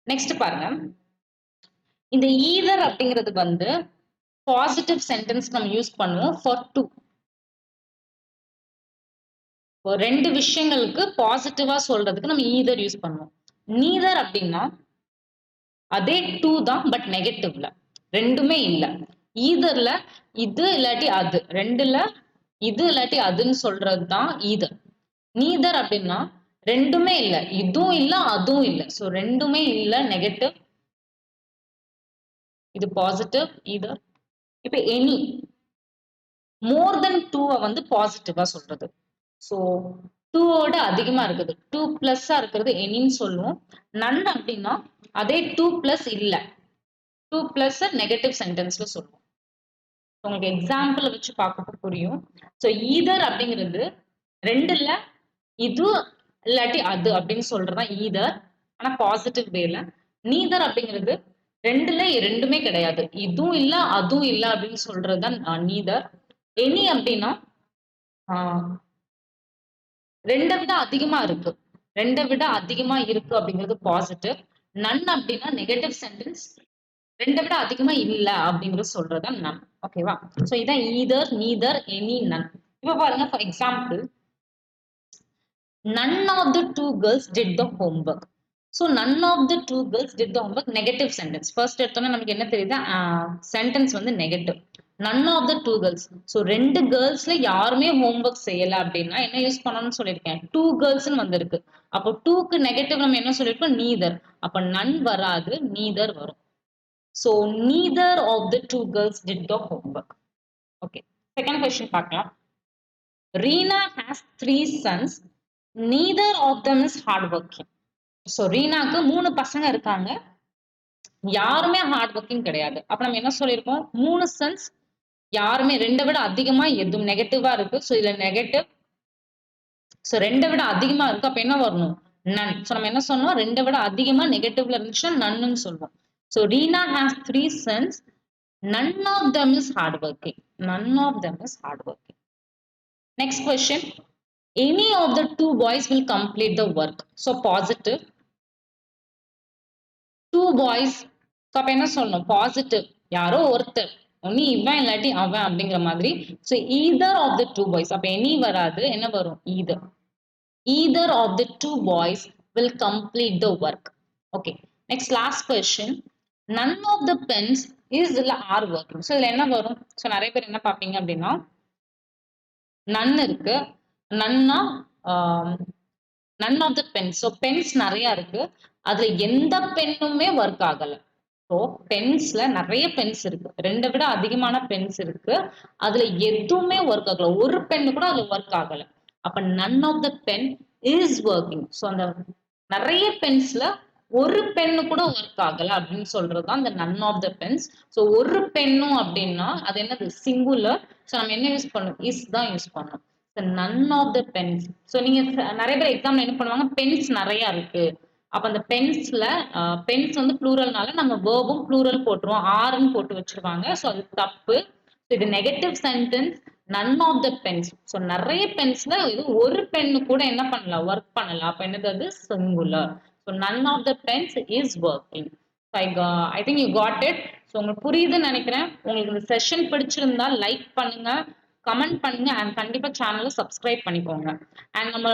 [SPEAKER 1] நெக்ஸ்ட் பாருங்க, இந்த ஈதர் அப்படிங்கிறது வந்து பாசிட்டிவ் சென்டென்ஸ் நம்ம யூஸ் பண்ணுவோம் ஃபார் டூ. ரெண்டு விஷயங்களுக்கு பாசிட்டிவா சொல்றதுக்கு நம்ம ஈதர் யூஸ் பண்ணுவோம். நீதர் அப்படின்னா அதே டூ தான் பட் நெகட்டிவ்ல. ரெண்டுமே இல்ல. ஈதர்ல இது இல்லாட்டி அது, ரெண்டுல இது இல்லாட்டி அதுன்னு சொல்றது தான் ஈதர். நீதர் அப்படின்னா ரெண்டுமே இல்ல, இதுவும் இல்ல அதுவும் இல்ல. சோ ரெண்டுமே இல்ல, நெகட்டிவ். இது பாசிட்டிவ் ஈதர். இப்ப எனி மோர் தென் டூவை வந்து பாசிட்டிவா சொல்றது. ஸோ டூவோட அதிகமா இருக்குது, டூ பிளஸ்ஸா இருக்கிறது எனின்னு சொல்லுவோம். நன் அப்படின்னா அதே டூ பிளஸ் இல்ல, டூ பிளஸ் நெகட்டிவ் சென்டென்ஸ்ல சொல்லுவோம். உங்களுக்கு எக்ஸாம்பிள் வச்சு பார்க்க புரியும். ஸோ ஈதர் அப்படிங்கிறது ரெண்டுல இது இல்லாட்டி அது அப்படின்னு சொல்றதுதான் ஈதர், ஆனா பாசிட்டிவ் வேல. நீதர் அப்படிங்கிறது ரெண்டுல ரெண்டுமே கிடையாது, இதுவும் இல்ல அதுவும் இல்ல அப்படின்னு சொல்றதுதான் நீதர். எனி அப்படின்னா ரெண்டை விட அதிகமா இருக்கு, ரெண்டை விட அதிகமா இருக்கு அப்படிங்கிறது பாசிட்டிவ். நன் அப்படின்னா நெகட்டிவ் சென்டென்ஸ், ரெண்டை விட அதிகமா இல்ல அப்படிங்கிறது சொல்றதுதான் நன். ஓகேவா? சோ இதான் ஈதர், நீதர், எனி, நன். இப்ப பாருங்க, for example, none of the two girls did the homework. So none of the two girls did the homework, negative sentence. First எடுத்தோம்னா நமக்கு என்ன தெரியுது, சென்டென்ஸ் வந்து negative. none of the two girls. So ரெண்டு கேர்ள்ஸ்ல யாருமே homework செய்யல அப்படின்னா என்ன யூஸ் பண்ணணும்னு சொல்லியிருக்கேன், டூ கேர்ள்ஸ்னு வந்திருக்கு. அப்போ டூக்கு நெகட்டிவ் நம்ம என்ன சொல்லியிருக்கோம், நீதர். அப்ப நன் வராது, நீதர் வரும். So neither of the two girls did the homework. Okay, second question பார்க்கலாம். Reena has three sons. Neither of them is hardworking. So ரீனாக்கு மூணு பசங்க இருக்காங்க, யாருமே ஹார்ட் ஒர்க்கிங் கிடையாது. அப்ப நம்ம என்ன சொல்லியிருக்கோம், மூணு சன்ஸ், யாருமே ரெண்டை விட அதிகமா எதுவும் நெகட்டிவா இருக்கு. ஸோ இதுல நெகட்டிவ். ஸோ ரெண்டை விட அதிகமா இருக்கு, அப்ப என்ன வரணும், நன். ஸோ நம்ம என்ன சொன்னோம், ரெண்டை விட அதிகமா நெகட்டிவ்ல இருந்துச்சுன்னா நன்னு சொல்லுவோம். So Reena has three sons, none of them is hardworking. None of them is hardworking. Next question. Any of the two boys will complete the work. So positive. Two boys. So அப்ப என்ன சொல்லணும், பாசிட்டிவ். யாரோ ஒருத்தர், ஒன்னு இவன் இல்லாட்டி அவன் அப்படிங்கிற மாதிரி. So either of the two boys. அப்ப any வராது, என்ன வரும், either. Either of the two boys will complete the work. Okay. Next, last question. None of the pens is are working. So இதுல என்ன வரும், so நிறைய பேர் என்ன பார்ப்பீங்க அப்படின்னா, நன் இருக்கு, நன்னா none of the pens. So pens நிறைய இருக்கு, அதுல எந்த பெண்ணுமே ஒர்க் ஆகல. ஸோ பென்ஸ்ல நிறைய பென்ஸ் இருக்கு, ரெண்டை விட அதிகமான பென்ஸ் இருக்கு, அதுல எதுவுமே ஒர்க் ஆகல, ஒரு பெண்ணு கூட அதுல ஒர்க் ஆகல. அப்ப none of the pen is working. So அந்த நிறைய பென்ஸ்ல ஒரு பெண்ணு கூட ஒர்க் ஆகல அப்படின்னு சொல்றதுதான் அந்த none of the pens. So ஒரு பெண்ணும் அப்படின்னா அது என்னது, சிங்குலர். ஸோ நம்ம என்ன யூஸ் பண்ணணும், இஸ் தான் யூஸ் பண்ணணும். None of the pens. So நீங்க நிறைய பேர் எக்ஸாம்ல என்ன பண்ணுவாங்க, பென்ஸ் நிறைய இருக்கு, அப்ப அந்த பென்ஸ்ல பென்ஸ் வந்து ப்ளூரல்னால நம்ம வேர்பும் ப்ளூரல் போட்டுருவோம், ஆர்ன்னு போட்டு வச்சிருவாங்க. ஸோ அது தப்பு. இது negative sentence, none of the pens. So நிறைய பென்ஸ்ல இது ஒரு பெண்ணு கூட என்ன பண்ணல, ஒர்க் பண்ணல. அப்ப என்னது, அது singular. So none of the pens is working. I think you got it. So உங்களுக்கு புரியுதுன்னு நினைக்கிறேன். உங்களுக்கு இந்த செஷன் பிடிச்சிருந்தா லைக் பண்ணுங்க, கமெண்ட் பண்ணுங்க, அண்ட் கண்டிப்பா சேனலை சப்ஸ்கிரைப் பண்ணிக்கோங்க. அண்ட் நம்ம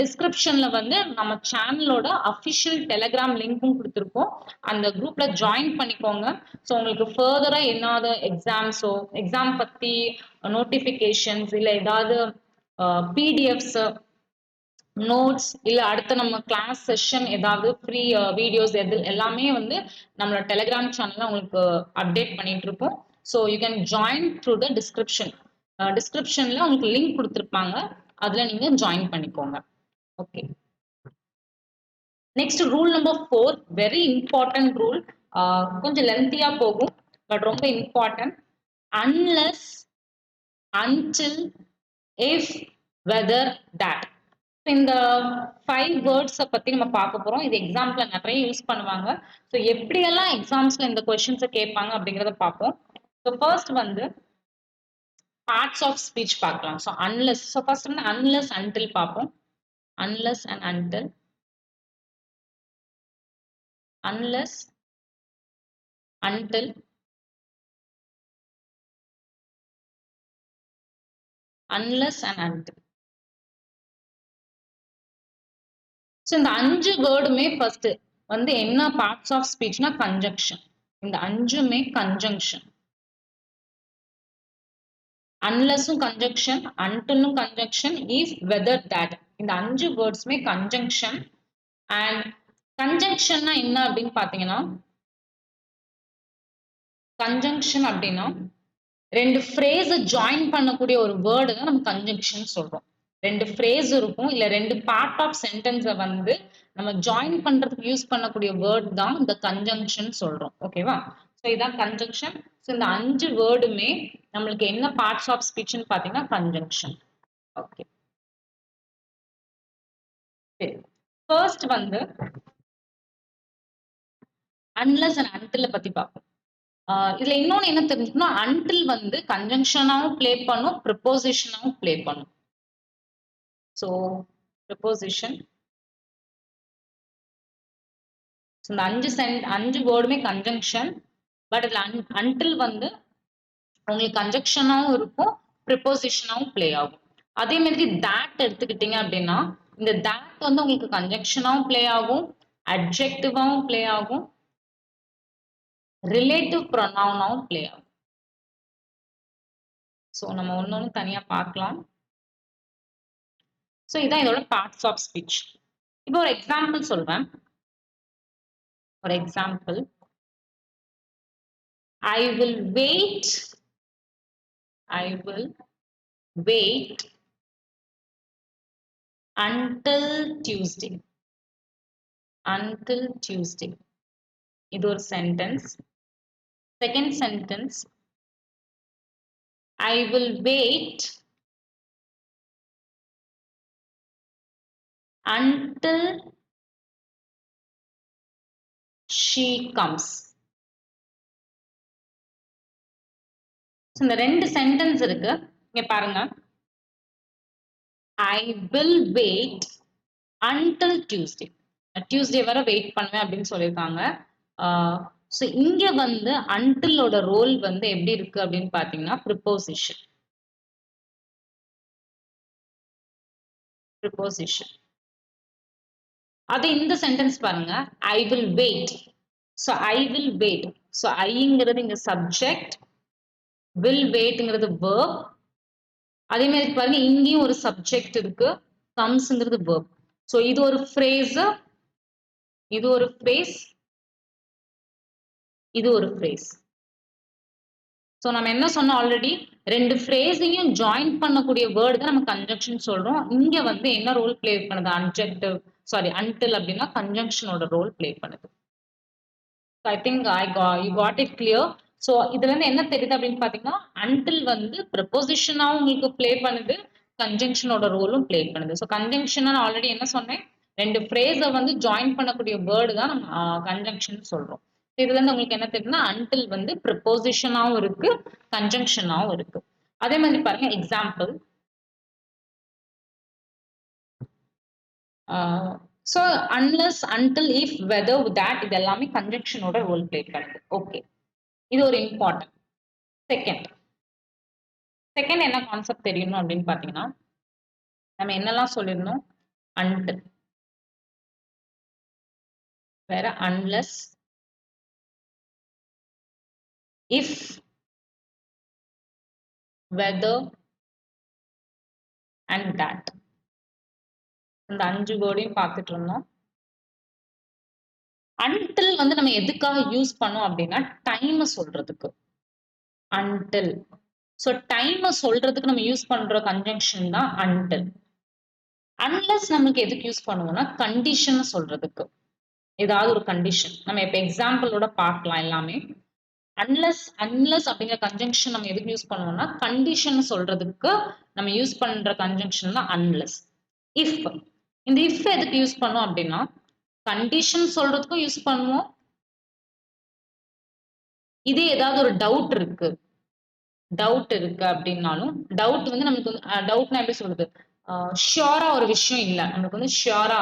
[SPEAKER 1] டிஸ்கிரிப்ஷன்ல வந்து நம்ம சேனலோட அஃபிஷியல் டெலிகிராம் லிங்க்கும் கொடுத்துருக்கோம், அந்த குரூப்ல ஜாயின் பண்ணிக்கோங்க. ஸோ உங்களுக்கு ஃபர்தரா என்னது எக்ஸாம்ஸோ, எக்ஸாம் பத்தி நோட்டிஃபிகேஷன்ஸ், இல்லை ஏதாவது பிடிஎஃப்ஸ், நோட்ஸ், இல்ல அடுத்த நம்ம கிளாஸ் செஷன் ஏதாவது ஃப்ரீ வீடியோஸ் எது எல்லாமே வந்து நம்மளோட டெலிகிராம் சேனல்ல உங்களுக்கு அப்டேட் பண்ணிட்டு இருப்போம். So you can join through the description. டிஸ்கிரிப்ஷன்ல உங்களுக்கு லிங்க் கொடுத்துருப்பாங்க, அதுல நீங்க ஜாயின் பண்ணிக்கோங்க. Okay. Next rule number 4, very important rule. கொஞ்சம் லென்த்தியா போகும், பட் ரொம்ப important. Unless, until, if, whether, that. இந்த 5 வேர்ட்ஸை பத்தி நம்ம பார்க்க போறோம். இது எக்ஸாம்ஸ்ல நிறைய யூஸ் பண்ணுவாங்க. ஸோ எப்படியெல்லாம் எக்ஸாம்ஸ்ல இந்த கொஸ்டின்ஸை கேட்பாங்க அப்படிங்கிறத பார்ப்போம். ஸோ ஃபர்ஸ்ட் வந்து பார்ட்ஸ் ஆஃப் ஸ்பீச் பார்க்கலாம். So unless. ஸோ ஃபர்ஸ்ட் வந்து அன்லெஸ் அன்டில் பார்ப்போம். Unless and until. Unless, until, unless and until. So இந்த 5 வேர்டுமே ஃபர்ஸ்ட் வந்து என்ன பார்ட்ஸ் ஆஃப் ஸ்பீச்னா கன்ஜங்ஷன். இந்த அஞ்சுமே கன்ஜங்ஷன். அன்லெஸ்ஸும் கன்ஜங்ஷன், அன்டிலும் கன்ஜங்ஷன், இஃப், வெதர், தட். இந்த அஞ்சு வேர்ட்ஸ்மே கன்ஜங்ஷன். அண்ட் கன்ஜங்ஷன்னா என்ன அப்படின்னு பாத்தீங்கன்னா, கன்ஜங்ஷன் அப்படின்னா ரெண்டு ஃப்ரேஸ ஜாயின் பண்ணக்கூடிய ஒரு வேர்டு தான் நம்ம கன்ஜங்ஷன் சொல்றோம். ரெண்டு ஃப்ரேஸ் இருக்கும், இல்ல ரெண்டு பார்ட் ஆஃப் சென்டென்ஸை வந்து நம்ம ஜாயின் பண்றதுக்கு யூஸ் பண்ணக்கூடிய வேர்ட் தான் இந்த கன்ஜங்ஷன் சொல்றோம். ஓகேவா? ஸோ இதான் கன்ஜங்ஷன். ஸோ இந்த அஞ்சு வேர்டுமே நம்மளுக்கு என்ன பார்ட்ஸ் ஆஃப் ஸ்பீச்னு பாத்தீங்கன்னா கன்ஜங்ஷன். ஓகே, சரி. ஃபர்ஸ்ட் வந்து அன்லெஸ் அண்ட் அன்டில் பத்தி பார்ப்போம். இதுல இன்னொன்னு என்ன தெரிஞ்சுக்கணும், அன்டில் வந்து கன்ஜங்ஷனாவும் ப்ளே பண்ணும், ப்ரிப்போசிஷனாவும் ப்ளே பண்ணும். ஸோ ப்ரிப்போசிஷன், இந்த அஞ்சு வேர்டுமே கன்ஜங்ஷன். பட் இதுல அன்டில் வந்து உங்களுக்கு கன்ஜங்ஷனாவும் இருக்கும், ப்ரிப்போசிஷனாவும் ப்ளே ஆகும். அதே மாதிரி that எடுத்துக்கிட்டீங்க அப்படின்னா, இந்த that வந்து உங்களுக்கு கன்ஜங்ஷனாவும் ப்ளே ஆகும், அட்ஜெக்டிவாவும் ப்ளே ஆகும், ரிலேட்டிவ் ப்ரொனவுனாவும் ப்ளே ஆகும். ஸோ நம்ம ஒன்னொன்னு தனியா பார்க்கலாம். ஸோ இதான் இதோட பார்ட்ஸ் ஆஃப் ஸ்பீச். இப்போ ஒரு எக்ஸாம்பிள் சொல்றேன். ஒரு example, I will wait until Tuesday. Until Tuesday. இது ஒரு sentence. Second sentence, I will wait until she comes. இந்த ரெண்டு சென்டென்ஸ் இருக்கு, இங்க பாருங்க. I will wait until Tuesday. Tuesday வரை வெயிட் பண்ணுவேன் அப்படின்னு சொல்லியிருக்காங்க. ஸோ இங்க வந்து அன்டிலோட ரோல் வந்து எப்படி இருக்கு அப்படின்னு பாத்தீங்கன்னா ப்ரிப்போசிஷன். ப்ரிப்போசிஷன். அது இந்த சென்டென்ஸ் பாருங்க, I will wait. So I will wait. So ஐங்கிறது இங்க சப்ஜெக்ட், வில் வெயிட்ங்கிறது வேர்ப். அதே மாதிரி பாருங்க இங்கேயும் ஒரு சப்ஜெக்ட் இருக்கு, கம்ஸ்ங்கிறது வேர்ப். ஸோ இது ஒரு ஃப்ரேஸ், இது ஒரு ஃப்ரேஸ், இது ஒரு ஃப்ரேஸ். ஸோ நம்ம என்ன சொன்னோம் ஆல்ரெடி, ரெண்டு ஃப்ரேஸையும் ஜாயின் பண்ணக்கூடிய வேர்டு தான் நம்ம கன்ஜங்ஷன் சொல்றோம். இங்க வந்து என்ன ரோல் பிளே பண்ணுது, அட்ஜெக்டிவ் சாரி அன்டில் அப்படின்னா கன்ஜங்ஷனோட ரோல் பிளே பண்ணுது. ஐ think you got it clear. So இதுல இருந்து என்ன தெரியுது அப்படின்னு பாத்தீங்கன்னா, அன்டில் வந்து ப்ரிப்போசிஷனாவும் உங்களுக்கு பிளே பண்ணுது, கன்ஜங்ஷனோட ரோலும் பிளே பண்ணுது. ஸோ கன்ஜங்ஷன் ஆல்ரெடி என்ன சொன்னேன், ரெண்டு ஃப்ரேஸை வந்து ஜாயின் பண்ணக்கூடிய வேர்டு தான் நம்ம கன்ஜங்ஷன் சொல்றோம். இதுல இருந்து உங்களுக்கு என்ன தெரியுதுன்னா, அன்டில் வந்து ப்ரிப்போசிஷனாவும் இருக்கு, கன்ஜங்ஷனாவும் இருக்கு. அதே மாதிரி பாருங்க example. So unless, until, if, whether, that இது எல்லாமே கன்ஜங்ஷனோட ரோல் பிளே பண்ணுது. ஓகே, இது ஒரு இம்பார்ட்டன்ட். செகண்ட் என்ன கான்செப்ட் தெரியணும் அப்படின்னு பாத்தீங்கன்னா, நம்ம என்னெல்லாம் சொல்லிருந்தோம், அன்டில் வேற, unless, if, whether and that. இந்த அஞ்சு வேர்டையும் பார்த்துட்டு இருந்தோம். அன்டில் வந்து நம்ம எதுக்காக யூஸ் பண்ணோம் அப்படின்னா டைம் சொல்றதுக்கு. அன்டில், ஸோ டைம் சொல்றதுக்கு நம்ம யூஸ் பண்ற கன்ஜங்ஷன் தான் அன்டில். அன்லெஸ் நமக்கு எதுக்கு யூஸ் பண்ணுவோம்னா கண்டிஷன் சொல்றதுக்கு. ஏதாவது ஒரு கண்டிஷன் நம்ம இப்ப எக்ஸாம்பிளோட பார்க்கலாம் எல்லாமே. அன்லெஸ் அப்படிங்கிற கன்ஜங்ஷன் நம்ம எதுக்கு யூஸ் பண்ணுவோம்னா கண்டிஷன் சொல்றதுக்கு நம்ம யூஸ் பண்ற கன்ஜங்ஷன் தான் அன்லெஸ். இஃப், இந்த இஃப் எதுக்கு யூஸ் பண்ணோம் அப்படின்னா கண்டிஷன் சொல்றதுக்கும் யூஸ் பண்ணுவோம். இதே ஏதாவது ஒரு டவுட் இருக்கு அப்படின்னாலும், டவுட் வந்து நமக்கு டவுட்னா எப்படி சொல்றது, ஷியோரா ஒரு விஷயம் இல்ல, நமக்கு வந்து ஷியோரா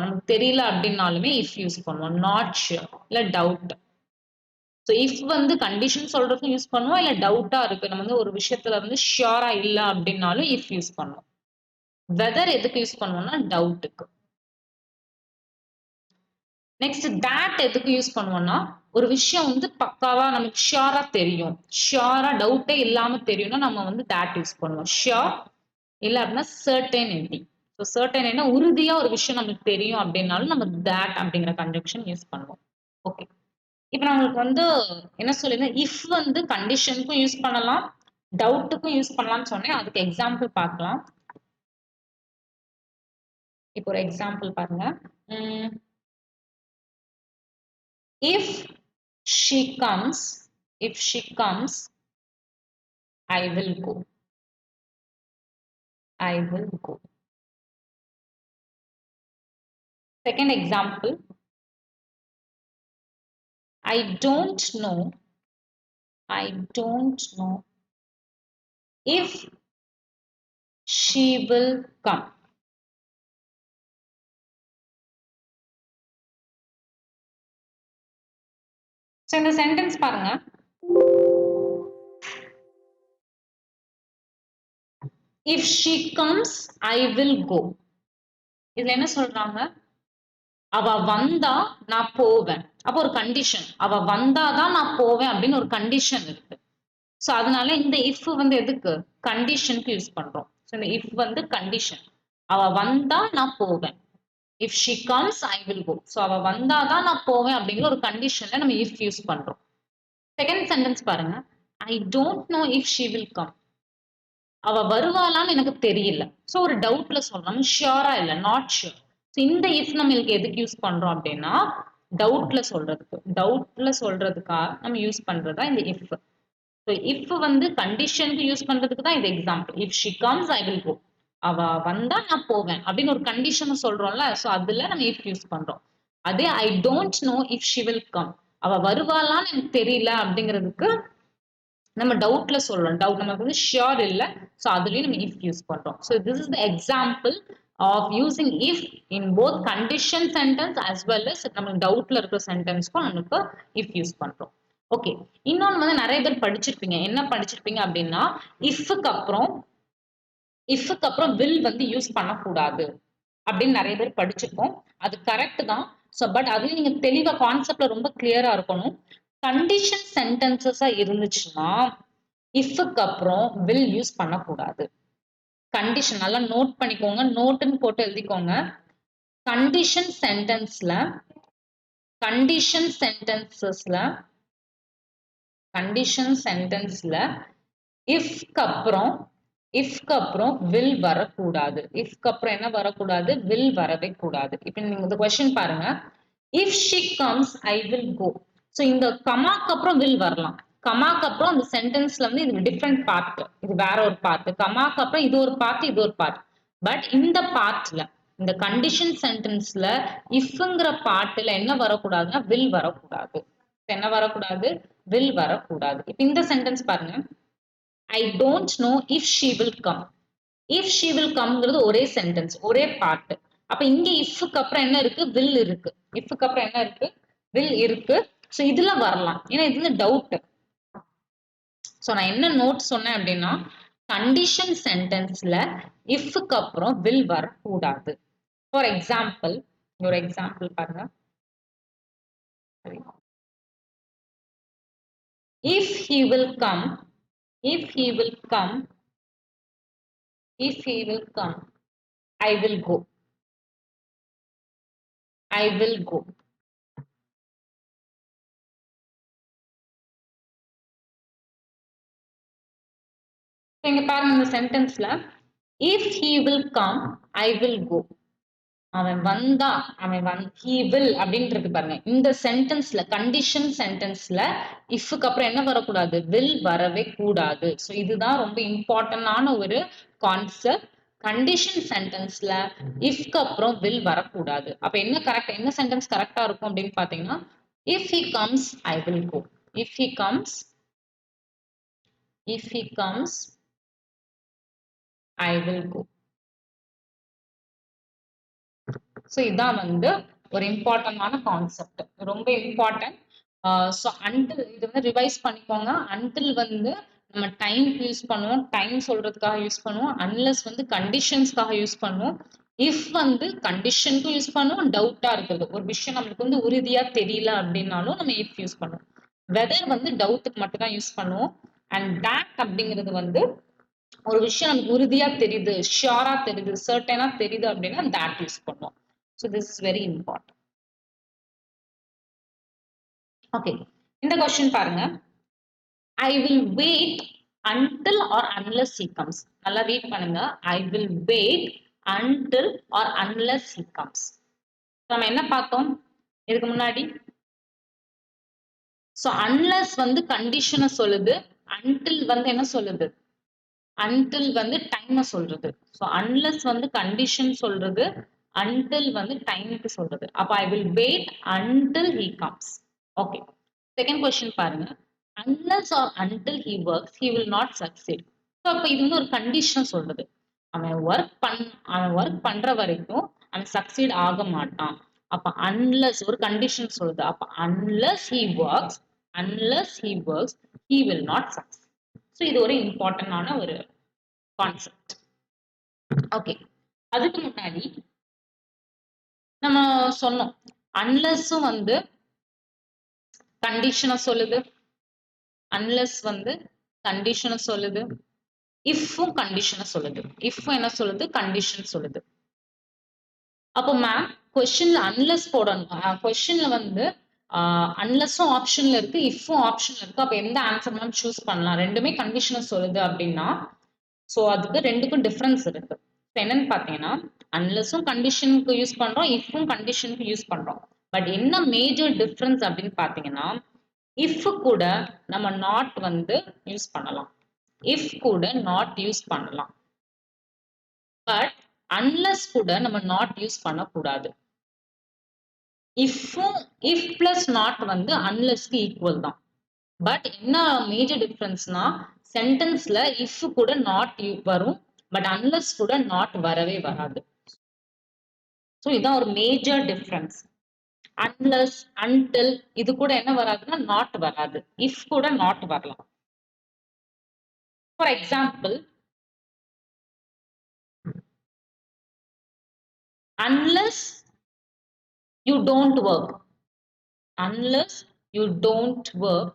[SPEAKER 1] நமக்கு தெரியல அப்படின்னாலுமே இஃப் யூஸ் பண்ணுவோம். நாட் ஷியோர் இல்ல டவுட். ஸோ இஃப் வந்து கண்டிஷன் சொல்றதுக்கும் யூஸ் பண்ணுவோம், இல்ல டவுட்டா இருக்கு நம்ம வந்து ஒரு விஷயத்துல வந்து ஷியோரா இல்ல அப்படின்னாலும் இஃப் யூஸ் பண்ணுவோம். வெதர் எதுக்கு யூஸ் பண்ணுவோம்னா டவுட்டுக்கு. நெக்ஸ்ட் that எதுக்கு யூஸ் பண்ணுவோம்னா ஒரு விஷயம் வந்து பக்காவா நமக்கு ஷியரா தெரியும், ஷியரா டவுட்டே இல்லாம தெரியும்னா நம்ம வந்து that யூஸ் பண்ணுவோம். ஷியர் இல்ல அப்படின்னா certainty. ஸோ சர்டைனா உறுதியா ஒரு விஷயம் நமக்கு தெரியும் அப்படின்னாலும் நம்ம that அப்படிங்கிற கன்ஜெக்ஷன் யூஸ் பண்ணுவோம். ஓகே, இப்ப நான் உங்களுக்கு வந்து என்ன சொல்லிருந்தேன், இஃப் வந்து கண்டிஷனுக்கும் யூஸ் பண்ணலாம், டவுட்டுக்கும் யூஸ் பண்ணலாம்னு சொன்னேன். அதுக்கு எக்ஸாம்பிள் பார்க்கலாம். இப்போ ஒரு எக்ஸாம்பிள் பாருங்க. if she comes, if she comes, I will go. I will go. Second example, I don't know, I don't know if she will come. So இந்த sentence பாருங்க. If she comes, I will go. இதுல என்ன சொல்றாங்க? அவ வந்தா நான் போவேன். அப்போ ஒரு கண்டிஷன். அவ வந்தாதான் நான் போவேன் அப்படின்னு ஒரு கண்டிஷன் இருக்கு. சோ அதனால இந்த if வந்து எதுக்கு? கண்டிஷனுக்கு யூஸ் பண்றோம். சோ இந்த if வந்து கண்டிஷன். அவ வந்தா நான் போவேன். If she comes, I will go. So அவ வந்தாதான் நான் போவேன் அப்படிங்கிற ஒரு கண்டிஷன்ல நம்ம if யூஸ் பண்றோம். செகண்ட் சென்டென்ஸ் பாருங்க. I don't know if she will come. அவ வருவாளான்னு எனக்கு தெரியல. சோ ஒரு டவுட்ல சொல்றோம். ஷியரா இல்ல, நாட் ஷியர். இந்த இஃப் நம்மளுக்கு எதுக்கு யூஸ் பண்றோம் அப்படின்னா டவுட்ல சொல்றதுக்கு, டவுட்ல சொல்றதுக்காக நம்ம யூஸ் பண்றதா இந்த இஃப். ஸோ இஃப் வந்து கண்டிஷனுக்கு யூஸ் பண்றதுக்கு தான் இது example. If she comes I will go. அவ வந்தா நான் போவேன் அப்படின்னு ஒரு கண்டிஷன் சொல்றோம்ல. ஸோ அதுல நம்ம இஃப் யூஸ் பண்றோம். அதே ஐ don't know if she will come. அவ வருவாளான்னு எனக்கு தெரியல அப்படிங்கிறதுக்கு நம்ம டவுட்ல சொல்றோம். டவுட் நமக்கு வந்து ஷியோர் இல்ல. ஸோ அதுலயும் நம்ம இஃப் யூஸ் பண்றோம். So this is the example of using if in both condition sentence as well as நமக்கு டவுட்ல இருக்கிற சென்டென்ஸ்க்கும் நமக்கு இஃப் யூஸ் பண்றோம். ஓகே, இன்னொன்னு வந்து நிறைய பேர் படிச்சிருப்பீங்க. என்ன படிச்சிருப்பீங்க அப்படின்னா இஃப்க்கு அப்புறம் வில் வந்து யூஸ் பண்ணக்கூடாது அப்படின்னு நிறைய பேர் படிச்சிருப்போம். அது கரெக்ட் தான். ஸோ பட் அதுலயும் நீங்க தெளிவா கான்செப்ட்ல ரொம்ப கிளியரா இருக்கணும். கண்டிஷன் சென்டென்சஸா இருந்துச்சுன்னா இஃப்க்கு அப்புறம் வில் யூஸ் பண்ணக்கூடாது. கண்டிஷன் நல்லா நோட் பண்ணிக்கோங்க, நோட்டுன்னு போட்டு எழுதிக்கோங்க. கண்டிஷன் சென்டென்ஸ்ல கண்டிஷன் சென்டென்சஸ்ல கண்டிஷன் சென்டென்ஸ்ல இஃப்க்கு அப்புறம் வில் வரக்கூடாது. இஃப்க்கு அப்புறம் என்ன வரக்கூடாது? வில் வரவே கூடாது. இப்போ நீங்க இந்த கொஸ்டின் பாருங்க. If she comes I will go. So இந்த கமாக்கு அப்புறம் வில் வரலாம். கமாக்கு அப்புறம் அந்த சென்டென்ஸ்ல வந்து இது டிஃப்ரெண்ட் பார்ட், இது வேற ஒரு பார்ட். கமாக்கு அப்புறம் இது ஒரு பார்ட், இது ஒரு பார்ட். பட் இந்த பார்ட்ல, இந்த கண்டிஷன் சென்டென்ஸ்ல இஃப்ங்கிற பார்ட்ல என்ன வரக்கூடாதுன்னா வில் வரக்கூடாது. என்ன வரக்கூடாது? வில் வரக்கூடாது. இப்ப இந்த சென்டென்ஸ் பாருங்க. I don't know if she will come. If she will கம்ங்கிறது ஒரே சென்டென்ஸ், ஒரே பார்ட். அப்ப இங்க இஃப்க்கு அப்புறம் என்ன இருக்கு? வில் இருக்கு. இஃப்க்கு அப்புறம் என்ன இருக்கு? வில் இருக்கு. சோ இதுல வரலாம். ஏன்னா இது வந்து டவுட். சோ நான் என்ன நோட் சொன்னேன் அப்படின்னா கண்டிஷன் சென்டென்ஸ்ல இஃப்க்கு அப்புறம் வில் வரக்கூடாது. ஃபார் எக்ஸாம்பிள், ஒரு எக்ஸாம்பிள் பாருங்க. if he will come if he will come if he will come I will go. I will go. இங்க பாருங்க இந்த சென்டென்ஸ்ல if he will come I will go. அவன் வந்தா he will அப்படின்றது பாருங்க. இந்த சென்டென்ஸ்ல கண்டிஷன் சென்டென்ஸ்ல இஃப்க்கு அப்புறம் என்ன வரக்கூடாது? will வரவே கூடாது. ஸோ இதுதான் ரொம்ப இம்பார்ட்டன்டான ஒரு கான்செப்ட். கண்டிஷன் சென்டென்ஸ்ல இஃப்க்கு அப்புறம் will வரக்கூடாது. அப்ப என்ன கரெக்ட், என்ன சென்டென்ஸ் கரெக்டா இருக்கும் அப்படின்னு பாத்தீங்கன்னா if he comes I will go. if he comes I will go. So இதான் வந்து ஒரு இம்பார்ட்டன்டான கான்செப்ட், ரொம்ப இம்பார்ட்டன்ட். ஸோ அன்டில் இது வந்து ரிவைஸ் பண்ணிக்கோங்க. அன்டில் வந்து நம்ம டைம் யூஸ் பண்ணுவோம், டைம் சொல்றதுக்காக யூஸ் பண்ணுவோம். அன்லெஸ் வந்து கண்டிஷன்ஸ்க்காக யூஸ் பண்ணுவோம். இஃப் வந்து கண்டிஷனுக்கும் யூஸ் பண்ணுவோம், டவுட்டா இருக்குது. ஒரு விஷயம் நம்மளுக்கு வந்து உறுதியா தெரியல அப்படின்னாலும் நம்ம இஃப் யூஸ் பண்ணுவோம். வெதர் வந்து டவுட்டுக்கு மட்டும் தான் யூஸ் பண்ணுவோம். அண்ட் தட் அப்படிங்கிறது வந்து ஒரு விஷயம் நமக்கு உறுதியா தெரியுது, ஷியோரா தெரியுது, சர்டனா தெரியுது அப்படின்னா தட் யூஸ் பண்ணுவோம். So this is very important. Okay, இந்த கொஸ்டின் பாருங்க. I will wait until or unless he comes. நல்லா ரீட் பண்ணுங்க. I will wait until or unless he comes. நம்ம என்ன பார்த்தோம் இதுக்கு முன்னாடி? So unless வந்து கண்டிஷனை சொல்லுது, until வந்து என்ன சொல்லுது? Until வந்து டைமை சொல்றது. So unless வந்து கண்டிஷன் சொல்றது, until வந்து டைமுக்கு சொல்றது. அப்ப I will wait until he comes. Okay. Second question பாருங்க. Unless or until he works, he will not succeed. So அப்ப இது வந்து ஒரு கண்டிஷன் சொல்றது. அவன் ஒர்க் பண்ற வரைக்கும் அவன் சக்சீட் ஆக மாட்டான். அப்ப அன்லெஸ் ஒரு கண்டிஷன் சொல்லுது. அப்ப unless he works, he will not succeed. So இது ஒரு இம்பார்ட்டன்டான ஒரு கான்செப்ட். ஓகே, அதுக்கு முன்னாடி நம்ம சொன்னோம் அன்லெஸ்ஸும் வந்து கண்டிஷனை சொல்லுது, அன்லெஸ் வந்து கண்டிஷனை சொல்லுது, இஃப்பும் கண்டிஷனை சொல்லுது. இஃப்பும் என்ன சொல்லுது? கண்டிஷன் சொல்லுது. அப்போ மேம் கொஸ்டின்ல அன்லெஸ் போடணும். கொஸ்டின்ல வந்து அன்லெஸ்ஸும் ஆப்ஷன்ல இருக்கு, இஃப்பும் ஆப்ஷன்ல இருக்கு. அப்ப எந்த ஆன்சர் மேம் சூஸ் பண்ணலாம்? ரெண்டுமே கண்டிஷனை சொல்லுது அப்படின்னா ஸோ அதுக்கு ரெண்டுக்கும் டிஃபரன்ஸ் இருக்கு. என்னன்னு பார்த்தீங்கன்னா அன்லெஸ்ஸும் கண்டிஷனுக்கு யூஸ் பண்றோம், இஃப்பும் கண்டிஷனுக்கு யூஸ் பண்றோம். பட் என்ன மேஜர் டிஃபரன்ஸ் அப்படின்னு பார்த்தீங்கன்னா இஃப் கூட நம்ம நாட் வந்து யூஸ் பண்ணலாம், இஃப் கூட நாட் யூஸ் பண்ணலாம். பட் அன்லெஸ் கூட நம்ம நாட் யூஸ் பண்ணக்கூடாது. இஃப் பிளஸ் நாட் வந்து அன்லெஸ்க்கு ஈக்குவல் தான். பட் என்ன மேஜர் டிஃபரன்ஸ்னா சென்டென்ஸ்ல இஃப் கூட நாட் வரும், பட் அன்லெஸ் கூட நாட் வரவே வராது. ஸோ இதுதான் ஒரு மேஜர் டிஃபரன்ஸ். அன்லெஸ் அன்டில் இது கூட என்ன வராதுன்னா நாட் வராது, இஃப் கூட நாட் வரலாம். For example, unless you don't work, unless you don't work,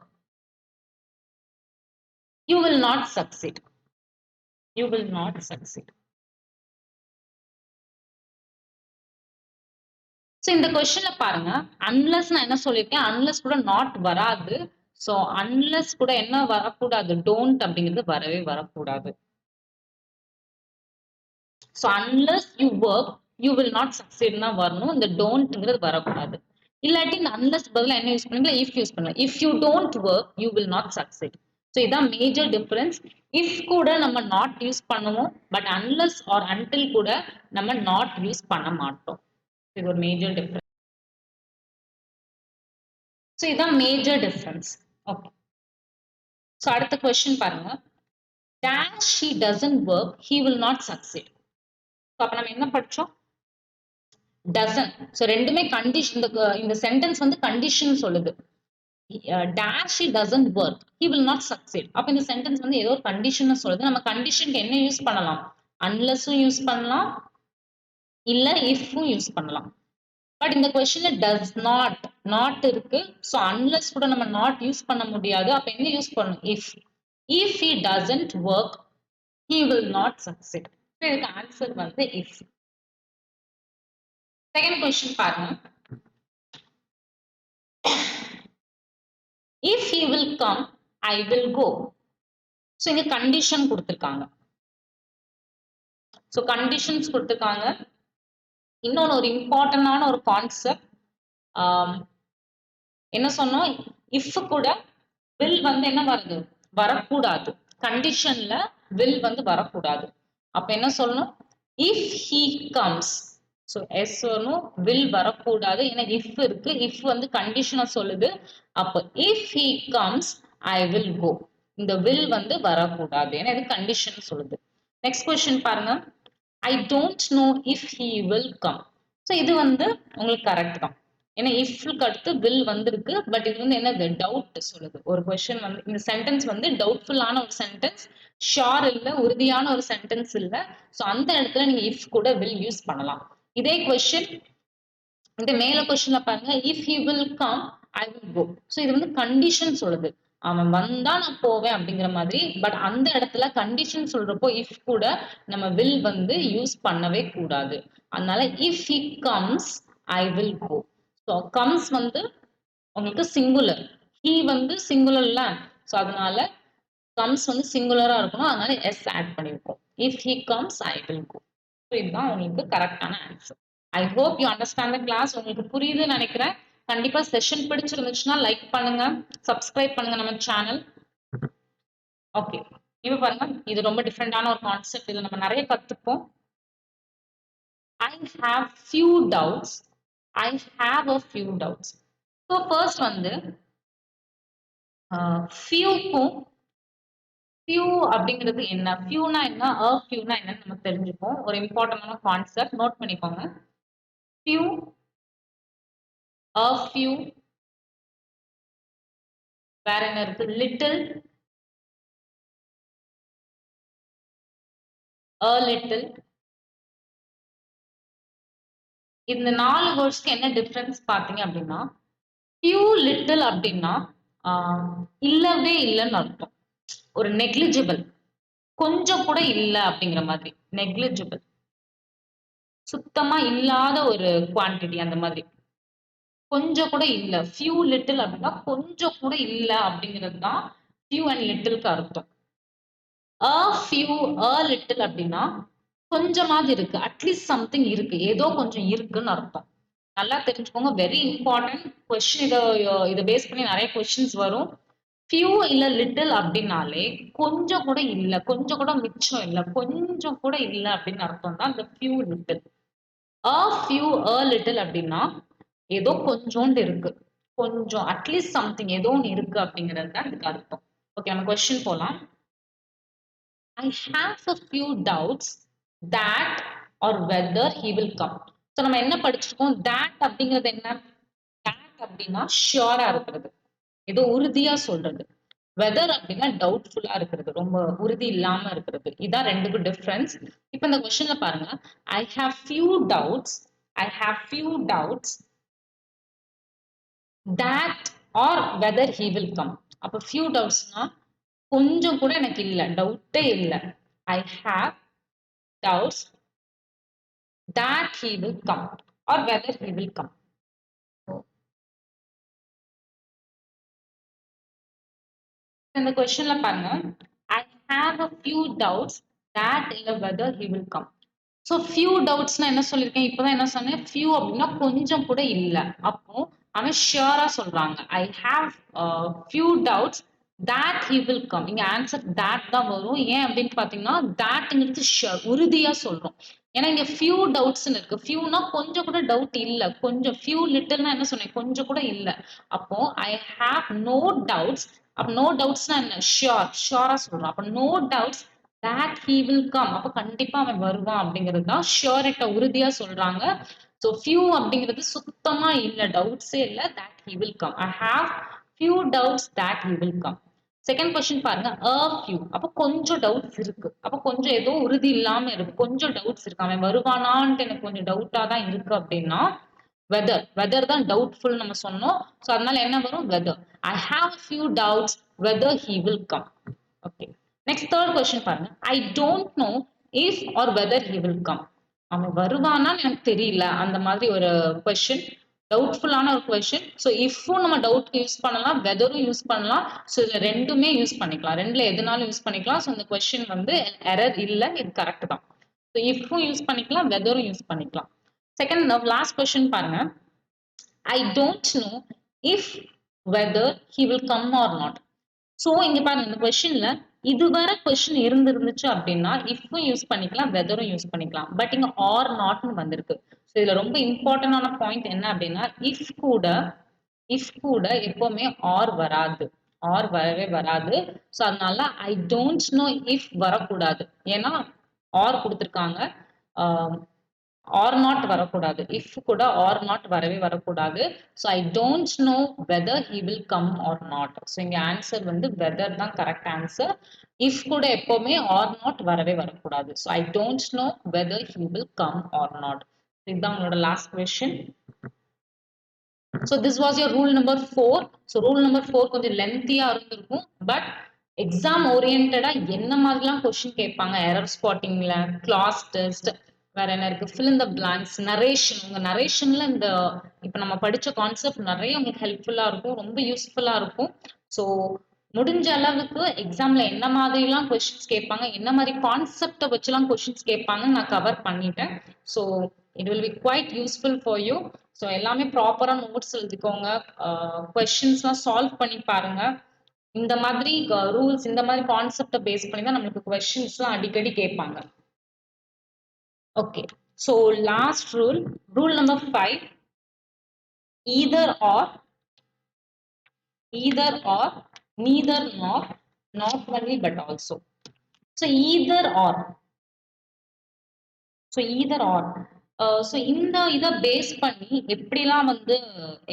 [SPEAKER 1] you will not succeed, you will not succeed. So இந்த கொஸ்டின்ல பாருங்க, அன்லெஸ் நான் என்ன சொல்லியிருக்கேன், அன்லெஸ் கூட நாட் வராது. ஸோ அன்லெஸ் கூட என்ன வரக்கூடாது, டோன்ட் அப்படிங்கிறது வரவே வரக்கூடாது. So unless you work you will not succeed தான் வரணும், இந்த டோன்ட்ங்கிறது வரக்கூடாது. இல்லாட்டி இந்த அன்லெஸ் பதிலாக என்ன யூஸ் பண்ணுவீங்களா, இஃப் யூஸ் பண்ணுங்க. If you don't work you will not succeed. So இதான் மேஜர் டிஃபரன்ஸ். இஃப் கூட நம்ம நாட் யூஸ் பண்ணுவோம், பட் அன்லெஸ் ஆர் அன்டில் கூட நம்ம நாட் யூஸ் பண்ண மாட்டோம். இது ஒரு மேஜர் டிஃபரன்ஸ். ஸோ இதான் மேஜர் டிஃபரன்ஸ். ஓகே, ஸோ அடுத்த கொஸ்டின் பாருங்க. Dash he doesn't work, he will not succeed. So அப்போ நம்ம என்ன படிச்சோம்? டசன்ட். ஸோ ரெண்டுமே கண்டிஷன். இந்த சென்டென்ஸ் வந்து கண்டிஷன் சொல்லுது. Dash he doesn't work, he will not succeed. அப்போ இந்த சென்டென்ஸ் வந்து ஏதோ ஒரு கண்டிஷன் சொல்லுது. நம்ம கண்டிஷனுக்கு என்ன யூஸ் பண்ணலாம்? அன்லெஸ்ஸும் யூஸ் பண்ணலாம், இல்ல இஃப்பும் யூஸ் பண்ணலாம். பட் இந்த கொஸ்டின்ல டஸ் நாட் இருக்கு. ஸோ அன்லெஸ் கூட நம்ம நாட் யூஸ் பண்ண முடியாது. அப்ப என்ன யூஸ் பண்ணணும்? If he doesn't work, he will not succeed. இதுக்கு ஆன்சர் வந்து இஃப். செகண்ட் கொஸ்டின் பாருங்க. If he will come, I will go. So இங்க கண்டிஷன் கொடுத்துருக்காங்க. ஸோ கண்டிஷன்ஸ் கொடுத்துருக்காங்க. இன்னொன்று ஒரு இம்பார்ட்டன்டான ஒரு கான்செப்ட் என்ன சொன்னோம், இஃப் கூட வில் வந்து என்ன வருது, வரக்கூடாது. கண்டிஷன்ல வில் வந்து வரக்கூடாது. அப்ப என்ன சொல்லணும்? If he comes. So s வரணும், வில் வரக்கூடாது. ஏன்னா இஃப் இருக்கு, இஃப் வந்து கண்டிஷனை சொல்லுது. அப்போ if he comes I will go. இந்த வில் வந்து வரக்கூடாது, ஏன்னா இது கண்டிஷன் சொல்லுது. நெக்ஸ்ட் கொஸ்டின் பாருங்க. I don't know if he will come. So இது வந்து உங்களுக்கு கரெக்ட் தான். ஏன்னா இஃப்க்கு அடுத்து வில் வந்திருக்கு. பட் இது வந்து என்னது டவுட் சொல்லுது. ஒரு கொஸ்டின் வந்து இந்த சென்டென்ஸ் வந்து டவுட்ஃபுல்லான ஒரு சென்டென்ஸ், ஷோர் இல்ல, உறுதியான ஒரு சென்டென்ஸ் இல்ல. ஸோ அந்த இடத்துல நீங்க இஃப் கூட வில் யூஸ் பண்ணலாம். இதே கொஸ்டின் இந்த மேல கொஸ்டின்ல பாருங்க, if he will come I will go. So இது வந்து கண்டிஷன் சொல்லுது. அவன் வந்தா நான் போவேன் அப்படிங்கிற மாதிரி. பட் அந்த இடத்துல கண்டிஷன் சொல்றப்போ இஃப் கூட நம்ம வில் வந்து யூஸ் பண்ணவே கூடாது. அதனால if he comes I will go. So comes வந்து உங்களுக்கு சிங்குலர், ஹி வந்து சிங்குலர்ல. ஸோ அதனால கம்ஸ் வந்து சிங்குலரா இருக்கணும். அதனால எஸ் ஆட் பண்ணியிருக்கோம். If he comes I will go. So இதுதான் உங்களுக்கு கரெக்டான answer. I hope you understand the class. உங்களுக்கு புரியுதுன்னு நினைக்கிறேன். கண்டிப்பா செஷன் பிடிச்சிருந்துச்சுன்னா லைக் பண்ணுங்க, சப்ஸ்கிரைப் பண்ணுங்க நம்ம சேனல். ஓகே, இப்ப பாருங்க, இது ரொம்ப டிஃப்ரெண்டான ஒரு கான்செப்ட். இதுல நம்ம நிறைய கத்துப்போம். I have few doubts. I have a few doubts. So first வந்து fewக்கும் few அப்படிங்கிறது என்ன, fewனா என்ன, a fewனா என்னன்னு நம்ம தெரிஞ்சுப்போம். ஒரு இம்பார்ட்டன்டான கான்செப்ட் நோட் பண்ணிக்கோங்க. few, a few, வேற என்ன இருக்கு, little, a little. இந்த 4 வேர்ட்ஸ்க்கு என்ன டிஃபரன்ஸ் பாத்தீங்க அப்படின்னா, few little அப்படின்னா இல்லவே இல்லைன்னு அர்த்தம். ஒரு நெக்லிஜிபிள், கொஞ்சம் கூட இல்ல அப்படிங்கிற மாதிரி. நெக்லிஜிபிள், சுத்தமா இல்லாத ஒரு குவான்டிட்டி அந்த மாதிரி. கொஞ்சம் கூட இல்ல. few little அப்படின்னா கொஞ்சம் கூட இல்ல அப்படிங்கிறது தான் few and littleக்கு அர்த்தம். a few, a little அப்படின்னா கொஞ்சமாவது இருக்கு, அட்லீஸ்ட் சம்திங் இருக்கு, ஏதோ கொஞ்சம் இருக்குன்னு அர்த்தம். நல்லா தெரிஞ்சுக்கோங்க, வெரி இம்பார்ட்டன்ட் கொஸ்டின். இதை பேஸ் பண்ணி நிறைய கொஸ்டின்ஸ் வரும். few இல்ல little அப்படின்னாலே கொஞ்சம் கூட இல்ல, கொஞ்சம் கூட மிச்சம் இல்ல, கொஞ்சம் கூட இல்ல அப்படின்னு அர்த்தம் தான் இந்த few little. a few, a little அப்படின்னா ஏதோ கொஞ்சோண்டு இருக்கு, கொஞ்சம் அட்லீஸ்ட் சம்திங் ஏதோ ஒன்று இருக்கு அப்படிங்கிறது தான் இதுக்கு அர்த்தம். ஓகே, நம்ம கொஸ்டின் போலாம். I have a few doubts that or whether he will come. So நம்ம என்ன படிச்சிருக்கோம், that அப்படிங்கிறது என்ன, that அப்படின்னா ஷியோரா இருக்கிறது, ஏதோ உறுதியா சொல்றது. வெதர் அப்படின்னா டவுட்ஃபுல்லா இருக்கிறது, ரொம்ப உறுதி இல்லாம இருக்கிறது. இதான் ரெண்டுக்கும் டிஃபரன்ஸ். இப்போ இந்த கொஸ்டின்ல பாருங்க, ஐ have few doubts, I have few doubts that or whether he will come. அப்ப few doubtsனா கொஞ்சம் கூட எனக்கு இல்ல, டவுட்டே இல்ல. I have doubts that he will come or whether he will come. இந்த கொஸ்டின்ல பாருங்க, I have a few doubts that இல்ல whether he will come. So few டவுட்ஸ்னா என்ன சொல்லியிருக்கேன், இப்போதான் என்ன சொன்னேன், ஃபியூ அப்படின்னா கொஞ்சம் கூட இல்லை. அப்போ அவன் ஷியரா சொல்றாங்க, ஐ have few doubts that he will come. இங்க ஆன்சர் that தான் வரும். ஏன் அப்படின்னு பாத்தீங்கன்னா, thatங்கிறது உறுதியா சொல்றோம். ஏன்னா இங்க ஃபியூ டவுட்ஸ்னு இருக்கு. ஃபியூனா கொஞ்சம் கூட டவுட் இல்ல, கொஞ்சம். ஃபியூ லிட்டில்னா என்ன சொன்னேன், கொஞ்சம் கூட இல்ல. அப்போ ஐ ஹாவ் நோ டவுட்ஸ். அப்ப நோ டவுட்ஸ்னா என்ன, ஷியோர், ஷியோரா சொல்றோம். அப்ப no doubts that he will come. அப்ப கண்டிப்பா அவன் வருவான் அப்படிங்கிறது தான் ஷியோரிட்ட உறுதியா சொல்றாங்க. ஸோ ஃபியூ அப்படிங்கிறது சுத்தமா இல்ல, டவுட்ஸே இல்ல, that he will come. I have few doubts that he will come. Second question பாருங்க, a few. அப்ப கொஞ்சம் டவுட்ஸ் இருக்கு, அப்ப கொஞ்சம் ஏதோ உறுதி இல்லாம இருக்கு, கொஞ்சம் டவுட்ஸ் இருக்கு, அவன் வருவானான்ட்டு எனக்கு கொஞ்சம் டவுட்டா தான் இருக்கு அப்படின்னா வெதர், வெதர் தான் டவுட்ஃபுல் நம்ம சொன்னோம். ஸோ அதனால என்ன வரும், whether. I have few doubts whether he will come. Okay, next third question பாருங்க, I don't know if or whether he will come. அவன் வருவானான்னு எனக்கு தெரியல, அந்த மாதிரி ஒரு கொஸ்டின், டவுட்ஃபுல்லான ஒரு கொஸ்டின். ஸோ இஃப்பும் நம்ம டவுட்க்கு யூஸ் பண்ணலாம், வெதரும் யூஸ் பண்ணலாம். ஸோ இதுல ரெண்டுமே யூஸ் பண்ணிக்கலாம், ரெண்டுல எதுனாலும் யூஸ் பண்ணிக்கலாம். ஸோ இந்த கொஸ்டின் வந்து எரர் இல்லை, இது கரெக்ட் தான். ஸோ இஃப்பும் யூஸ் பண்ணிக்கலாம், வெதரும் யூஸ் பண்ணிக்கலாம். செகண்ட் லாஸ்ட் கொஸ்டின் பாருங்க, I don't know if whether he will come or not. So இங்க பாருங்க, இந்த கொஸ்டின்ல இதுவரை கொஸ்டின் இருந்துச்சு அப்படின்னா இஃப்பும் யூஸ் பண்ணிக்கலாம், வெதரும் யூஸ் பண்ணிக்கலாம். பட் இங்க ஆர் நாட்னு வந்திருக்கு. ஸோ இதுல ரொம்ப இம்பார்ட்டன்டான பாயிண்ட் என்ன அப்படின்னா, இஃப் கூட எப்பவுமே ஆர் வராது, ஆர் வரவே வராது. ஸோ அதனால ஐ டோன்ட் நோ இஃப் வரக்கூடாது, ஏன்னா ஆர் கொடுத்துருக்காங்க. ஆர் நாட் வரக்கூடாது. இஃப் கூட ஆர் நாட் வரவே வரக்கூடாது. So I don't know whether he will come or not. So இங்க ஆன்சர் வந்து வெதர் தான் கரெக்ட் ஆன்சர். இஃப் கூட எப்பவுமே ஆர் நாட் வரவே வரக்கூடாது. So I don't know whether he will come or not. இதுதான் உங்களோட last question. So this was your rule number 4. So rule number 4 கொஞ்சம் லென்த்தியா இருந்திருக்கும். பட் எக்ஸாம் ஓரியன்டா என்ன மாதிரிலாம் கொஸ்டின் கேட்பாங்க, எரர் ஸ்பாட்டிங்ல, கிளாஸ் டெஸ்ட், வேற என்ன இருக்கு, fill in the blanks, narration. உங்க நரேஷன்ல இந்த இப்ப நம்ம படிச்ச கான்செப்ட் நிறைய உங்களுக்கு ஹெல்ப்ஃபுல்லா இருக்கும், ரொம்ப யூஸ்ஃபுல்லா இருக்கும். ஸோ முடிஞ்ச அளவுக்கு எக்ஸாம்ல என்ன மாதிரிலாம் கொஸ்டின்ஸ் கேட்பாங்க, என்ன மாதிரி கான்செப்டை வச்சுலாம் கொஸ்டின்ஸ் கேட்பாங்க நான் கவர் பண்ணிட்டேன். So it will be quite useful for you. So எல்லாமே ப்ராப்பரா நோட்ஸ் எழுதிக்கோங்க, கொஸ்டின்ஸ்லாம் சால்வ் பண்ணி பாருங்க. இந்த மாதிரி ரூல்ஸ், இந்த மாதிரி கான்செப்டை பேஸ் பண்ணி தான் நம்மளுக்கு கொஸ்டின்ஸ்லாம் அடிக்கடி கேட்பாங்க. Okay, so last rule, rule number 5, either or, neither nor, not only but also. So either or, so இந்த இதை பேஸ் பண்ணி எப்படிலாம் வந்து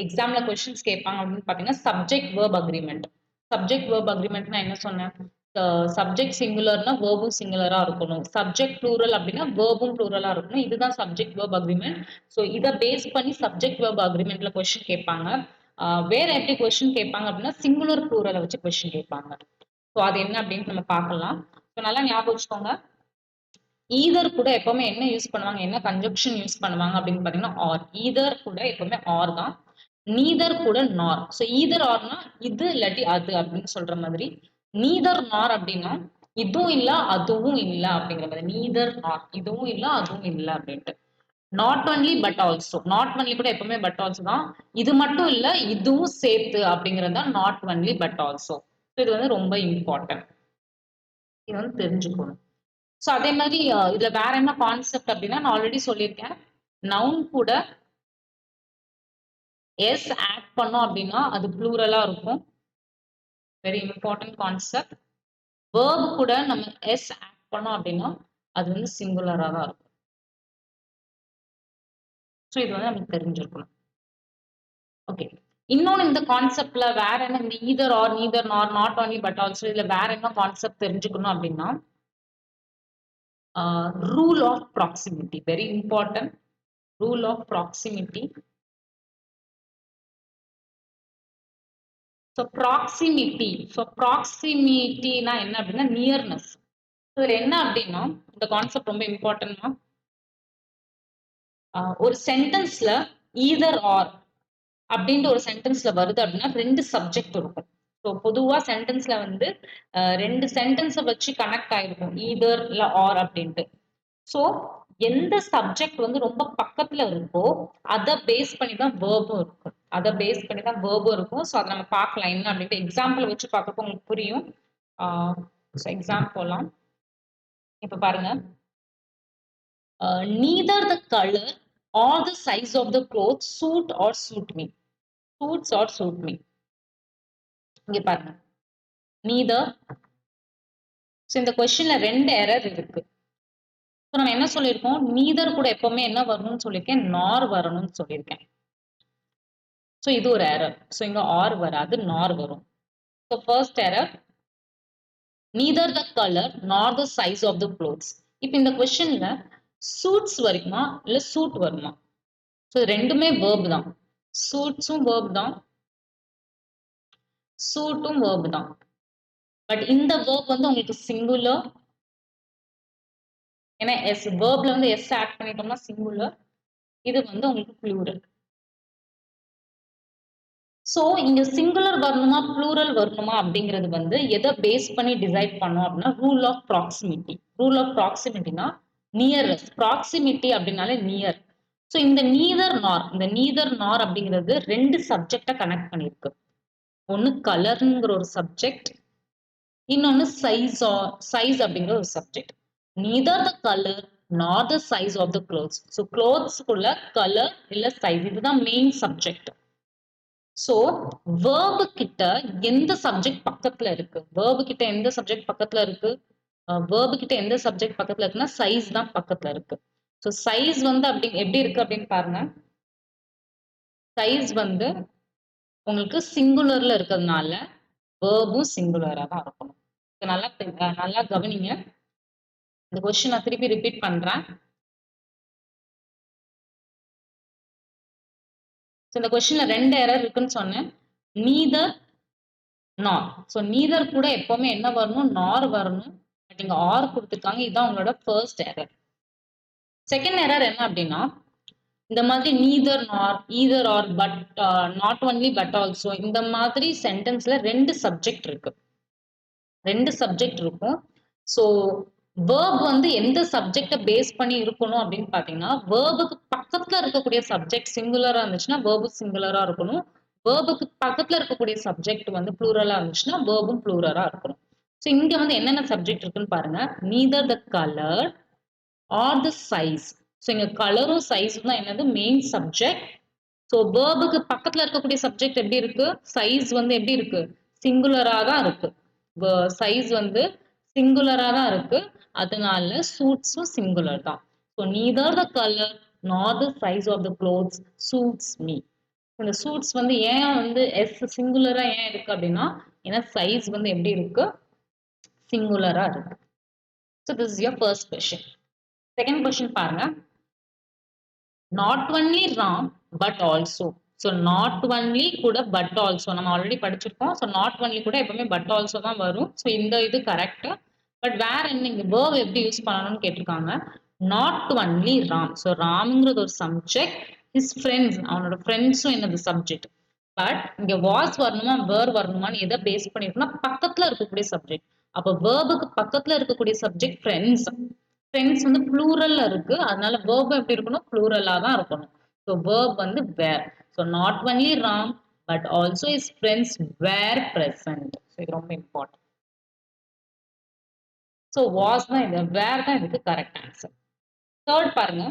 [SPEAKER 1] எக்ஸாம்ல கொஸ்டின்ஸ் கேட்பாங்க அப்படின்னு பார்த்தீங்கன்னா, subject verb agreement. Subject verb அக்ரிமெண்ட்னா என்ன சொன்னேன், சப்ஜெக்ட் சிங்குலர்னா வேர்பும் சிங்குலரா இருக்கணும், சப்ஜெக்ட் ப்ளூரல் அப்படின்னா வேர்பும் ப்ளூரலா இருக்கணும். இதுதான் சப்ஜெக்ட் வேர்ப் அக்ரிமெண்ட். ஸோ இதை பேஸ் பண்ணி சப்ஜெக்ட் வேர்ப் அக்ரிமெண்ட்ல கொஸ்டின் கேட்பாங்க. வேற எப்படி கொஸ்டின் கேட்பாங்க அப்படின்னா, சிங்குலர் ப்ளூரலை வச்சு கொஸ்டின் கேட்பாங்க. ஸோ அது என்ன அப்படின்னு நம்ம பார்க்கலாம். ஸோ நல்லா ஞாபகம் வச்சுக்கோங்க, ஈதர் கூட எப்பவுமே என்ன யூஸ் பண்ணுவாங்க, என்ன கன்ஜக்ஷன் யூஸ் பண்ணுவாங்க அப்படின்னு பாத்தீங்கன்னா ஆர். ஈதர் கூட எப்பவுமே ஆர் தான். நீதர் கூட நார். ஸோ ஈதர் ஆர்னா இது இல்லாட்டி அது அப்படின்னு சொல்ற மாதிரி, நீதர் நார் அப்படின்னா இதுவும் இல்ல அதுவும் இல்ல அப்படிங்கிற மாதிரி, நீதர் நார் இதுவும் இல்ல அதுவும் இல்ல அப்படின்ட்டு. Not only but also, not only கூட எப்பவுமே பட் ஆல்சோ தான், இது மட்டும் இல்ல இதுவும் சேர்த்து அப்படிங்கிறது தான் நாட் ஒன்லி பட் ஆல்சோ. இது வந்து ரொம்ப இம்பார்ட்டன்ட், இது வந்து தெரிஞ்சுக்கணும். ஸோ அதே மாதிரி இதுல வேற என்ன கான்செப்ட் அப்படின்னா, நான் ஆல்ரெடி சொல்லியிருக்கேன், நவுன் கூட எஸ் ஆட் பண்ணோம் அப்படின்னா அது ப்ளூரலா இருக்கும். Very important concept. வேர்ப் கூட நம்ம எஸ் ஆட் பண்ணோம் அப்படின்னா அது வந்து சிங்குலரா தான் இருக்கும். ஸோ இது வந்து நமக்கு தெரிஞ்சிருக்கணும். ஓகே, இன்னொன்னு இந்த கான்செப்ட்ல வேற என்ன, இந்த either or, neither nor, not only but also, இதுல வேற என்ன கான்செப்ட் தெரிஞ்சுக்கணும் அப்படின்னா, rule of proximity. Very important, rule of proximity. So ப்ராக்சிமிட்டினா என்ன அப்படின்னா நியர்னஸ். இதுல என்ன அப்படின்னா, இந்த கான்செப்ட் ரொம்ப இம்பார்ட்டன்ட்னா, ஒரு சென்டென்ஸ்ல ஈதர் ஆர் அப்படின்ற ஒரு சென்டென்ஸ்ல வருது அப்படின்னா ரெண்டு சப்ஜெக்ட் இருக்கும். ஸோ பொதுவா சென்டென்ஸ்ல வந்து ரெண்டு சென்டென்ஸை வச்சு கனெக்ட் ஆயிருக்கும், ஈதர் இல்ல ஆர் அப்படின்ட்டு. ஸோ எந்த சப்ஜெக்ட் வந்து ரொம்ப பக்கத்துல இருக்கோ அதை பேஸ் பண்ணி தான் வேர்பும் இருக்கும், அதை பேஸ் பண்ணி தான் வேர்பும் இருக்கும். ஸோ அதை நம்ம பார்க்கலாம் என்ன அப்படின்ட்டு எக்ஸாம்பிள் வச்சு பார்க்கப்போ உங்களுக்கு புரியும். எக்ஸாம்பிள்லாம் இப்ப பாருங்க, neither the colour or the size of the cloth suit or suit me. Suits or suit me. இங்க பாருங்க, நீதர். ஸோ இந்த கொஸ்டின்ல ரெண்டு எரர் இருக்கு. ஸோ நம்ம என்ன சொல்லியிருக்கோம், நீதர் கூட எப்பவுமே என்ன வரணும்னு சொல்லியிருக்கேன், நார் வரணும்னு சொல்லியிருக்கேன். ஸோ இது ஒரு எரர். ஸோ இங்க ஆர் வராது, நார் வரும். So first error, neither the colour nor the size of the clothes. இப்போ இந்த கொஸ்டின்ல சூட்ஸ் வருமா இல்ல சூட் வருமா? ஸோ ரெண்டுமே வேர்ப் தான், சூட்ஸும் வேர்ப் தான், சூட்டும் வேர்ப் தான். பட் இந்த வேர்ப் வந்து உங்களுக்கு சிங்குலர், ஏன்னா எஸ் வேர்ப்ல வந்து எஸ் ஆட் பண்ணிட்டோம்னா சிங்குலர், இது வந்து உங்களுக்கு ப்ளூரல். ஸோ இங்க சிங்குலர் வரணுமா ப்ளூரல் வரணுமா அப்படிங்கிறது வந்து எதை பேஸ் பண்ணி டிசைட் பண்ணோம் அப்படின்னா rule of proximity. Rule of ப்ராக்சிமிட்டினா நியரஸ்ட், ப்ராக்சிமிட்டி அப்படின்னாலே நியர். ஸோ இந்த நீதர் நார், இந்த நீதர் நார் அப்படிங்கிறது ரெண்டு சப்ஜெக்டை கனெக்ட் பண்ணியிருக்கு. ஒன்னு கலர்ங்கிற ஒரு சப்ஜெக்ட், இன்னொன்னு சைஸ் அப்படிங்கிற ஒரு subject. Neither the colour nor the size of the clothes. So க்ளோத்ஸ்க்குள்ள கலர் இல்ல சைஸ், இதுதான் மெயின் சப்ஜெக்ட். சோ வேர்பு கிட்ட எந்த சப்ஜெக்ட் பக்கத்துல இருக்கு, வேர்பு கிட்ட எந்த சப்ஜெக்ட் பக்கத்துல இருக்கு, வேர்பு கிட்ட எந்த சப்ஜெக்ட் பக்கத்துல இருக்குன்னா சைஸ் தான் பக்கத்துல இருக்கு. ஸோ சைஸ் வந்து அப்படி எப்படி இருக்கு அப்படின்னு பாருங்க. சைஸ் வந்து உங்களுக்கு சிங்குலர்ல இருக்கிறதுனால வேர்பும் சிங்குலரா தான் இருக்கணும். நல்லா நல்லா கவனிங்க. இந்த கொஸ்டின் நான் திருப்பி ரிப்பீட் பண்றேன். இந்த கொஸ்டின்ல 2 எரர் இருக்குன்னு சொன்னேன். நீதர் நார். ஸோ நீதர் கூட எப்பவுமே என்ன வரணும்? நார் வரணும். பட் இங்க ஆர் கொடுத்துருக்காங்க. இதுதான் உங்களோட ஃபர்ஸ்ட் எரர். செகண்ட் எரர் என்ன அப்படின்னா, இந்த மாதிரி neither nor, either or, but not only but also, இந்த மாதிரி சென்டென்ஸ்ல 2 சப்ஜெக்ட் இருக்கு. 2 சப்ஜெக்ட் இருக்கும். ஸோ வேர்ப் வந்து எந்த சப்ஜெக்ட பேஸ் பண்ணி இருக்கணும் அப்படின்னு பாத்தீங்கன்னா, வேர்புக்கு பக்கத்துல இருக்கக்கூடிய சப்ஜெக்ட் சிங்குலரா இருந்துச்சுன்னா வேர்பு சிங்குலரா இருக்கணும். வேர்புக்கு பக்கத்துல இருக்கக்கூடிய சப்ஜெக்ட் வந்து ப்ளூரலா இருந்துச்சுன்னா வேர்பும் ப்ளூரலா இருக்கணும். ஸோ இங்க வந்து என்னென்ன சப்ஜெக்ட் இருக்குன்னு பாருங்க. Neither the colour or the size. So இங்க கலரும் சைஸும் தான் என்னது மெயின் சப்ஜெக்ட். ஸோ வேர்புக்கு பக்கத்துல இருக்கக்கூடிய சப்ஜெக்ட் எப்படி இருக்கு? சைஸ் வந்து எப்படி இருக்கு? சிங்குலரா தான் இருக்கு. சைஸ் வந்து சிங்குலரா தான் இருக்கு. அதனால சூட்ஸும் சிங்குலர் தான். So neither the colour nor the size of the clothes suits me. இந்த சூட்ஸ் வந்து ஏன் வந்து சிங்குலரா ஏன் இருக்கு அப்படின்னா, ஏன்னா சைஸ் வந்து எப்படி இருக்கு? சிங்குலரா இருக்கு. So this is your first question. Second question பாருங்க. Not only Ram but also. So not only கூட பட் ஆல்சோ நம்ம ஆல்ரெடி படிச்சிருக்கோம். ஸோ நாட் ஒன்லி கூட எப்பவுமே பட் ஆல்சோ தான் வரும். ஸோ இந்த இது கரெக்ட். பட் வேற என்ன இங்க வேர்வ் எப்படி யூஸ் பண்ணணும்னு கேட்டிருக்காங்க. Not only Ram. ஸோ ராம்ங்கிறது ஒரு சப்ஜெக்ட். ஹிஸ் ஃப்ரெண்ட்ஸ் அவனோட ஃப்ரெண்ட்ஸும் என்னது சப்ஜெக்ட். பட் இங்க வாஸ் வரணுமா வேர் வரணுமான்னு எதை பேஸ் பண்ணிருக்குன்னா பக்கத்துல இருக்கக்கூடிய சப்ஜெக்ட். அப்போ வேர்புக்கு பக்கத்துல இருக்கக்கூடிய சப்ஜெக்ட் ஃப்ரெண்ட்ஸ். ஃப்ரெண்ட்ஸ் வந்து ப்ளூரல்ல இருக்கு. அதனால வேர்பும் எப்படி இருக்கணும்? ப்ளூரலா தான் இருக்கணும். ஸோ வேர்ப் வந்து were. So not only Ram but also his friends were present. So இது ரொம்ப இம்பார்ட்டன்ட். ஸோ வாஸ் தான் இது, வேர் தான் இதுக்கு கரெக்ட் ஆன்சர். தேர்ட் பாருங்க.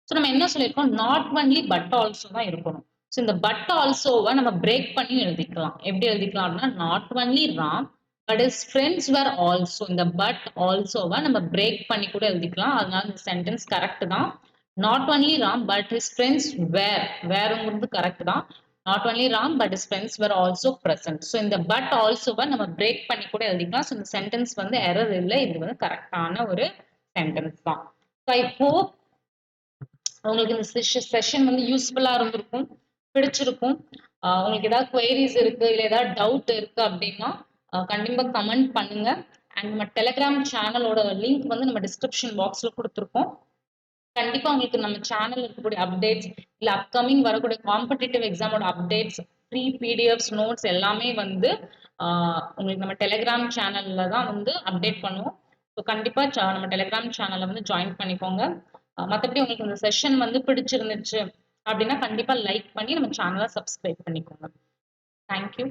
[SPEAKER 1] ஸோ நம்ம என்ன சொல்லியிருக்கோம்? நாட் ஒன்லி பட் ஆல்சோ தான் இருக்கணும். ஸோ இந்த பட் ஆல்சோவை நம்ம பிரேக் பண்ணி எழுதிக்கலாம். எப்படி எழுதிக்கலாம் அப்படின்னா not only Ram but his friends were also. இந்த பட் ஆல்சோவை நம்ம பிரேக் பண்ணி கூட எழுதிக்கலாம். அதனால இந்த சென்டென்ஸ் கரெக்ட் தான். Not only Ram but his friends வேறுங்கிறது கரெக்ட் தான். Not only Ram but his friends were also present. So இந்த பட் ஆல்சோவை நம்ம பிரேக் பண்ணி கூட எழுதிக்கலாம். ஸோ இந்த சென்டென்ஸ் வந்து எரர் இல்லை. இது வந்து கரெக்டான ஒரு சென்டென்ஸ் தான். ஸோ ஐ ஹோப் உங்களுக்கு இந்த செஷன் வந்து யூஸ்ஃபுல்லா இருந்திருக்கும், பிடிச்சிருக்கும். உங்களுக்கு ஏதாவது குவரிஸ் இருக்கு, இல்லை ஏதாவது டவுட் இருக்கு அப்படின்னா கண்டிப்பா கமெண்ட் பண்ணுங்க. அண்ட் நம்ம டெலிகிராம் சேனலோட லிங்க் வந்து நம்ம டிஸ்கிரிப்ஷன் பாக்ஸ்ல கொடுத்துருக்கோம். கண்டிப்பா உங்களுக்கு நம்ம சேனல் இருக்கக்கூடிய அப்டேட்ஸ், இல்ல அப்கமிங் வரக்கூடிய காம்படிட்டிவ் எக்ஸாமோட அப்டேட்ஸ், ஃப்ரீ பிடிஎஃப்ஸ், நோட்ஸ் எல்லாமே வந்து உங்களுக்கு நம்ம டெலிகிராம் சேனல்ல தான் வந்து அப்டேட் பண்ணுவோம். ஸோ கண்டிப்பா நம்ம டெலிகிராம் சேனல்ல வந்து ஜாயின் பண்ணிக்கோங்க. மற்றபடி உங்களுக்கு இந்த செஷன் வந்து பிடிச்சிருந்துச்சு அப்படின்னா கண்டிப்பா லைக் பண்ணி நம்ம சேனலை சப்ஸ்கிரைப் பண்ணிக்கோங்க. தேங்க்யூ.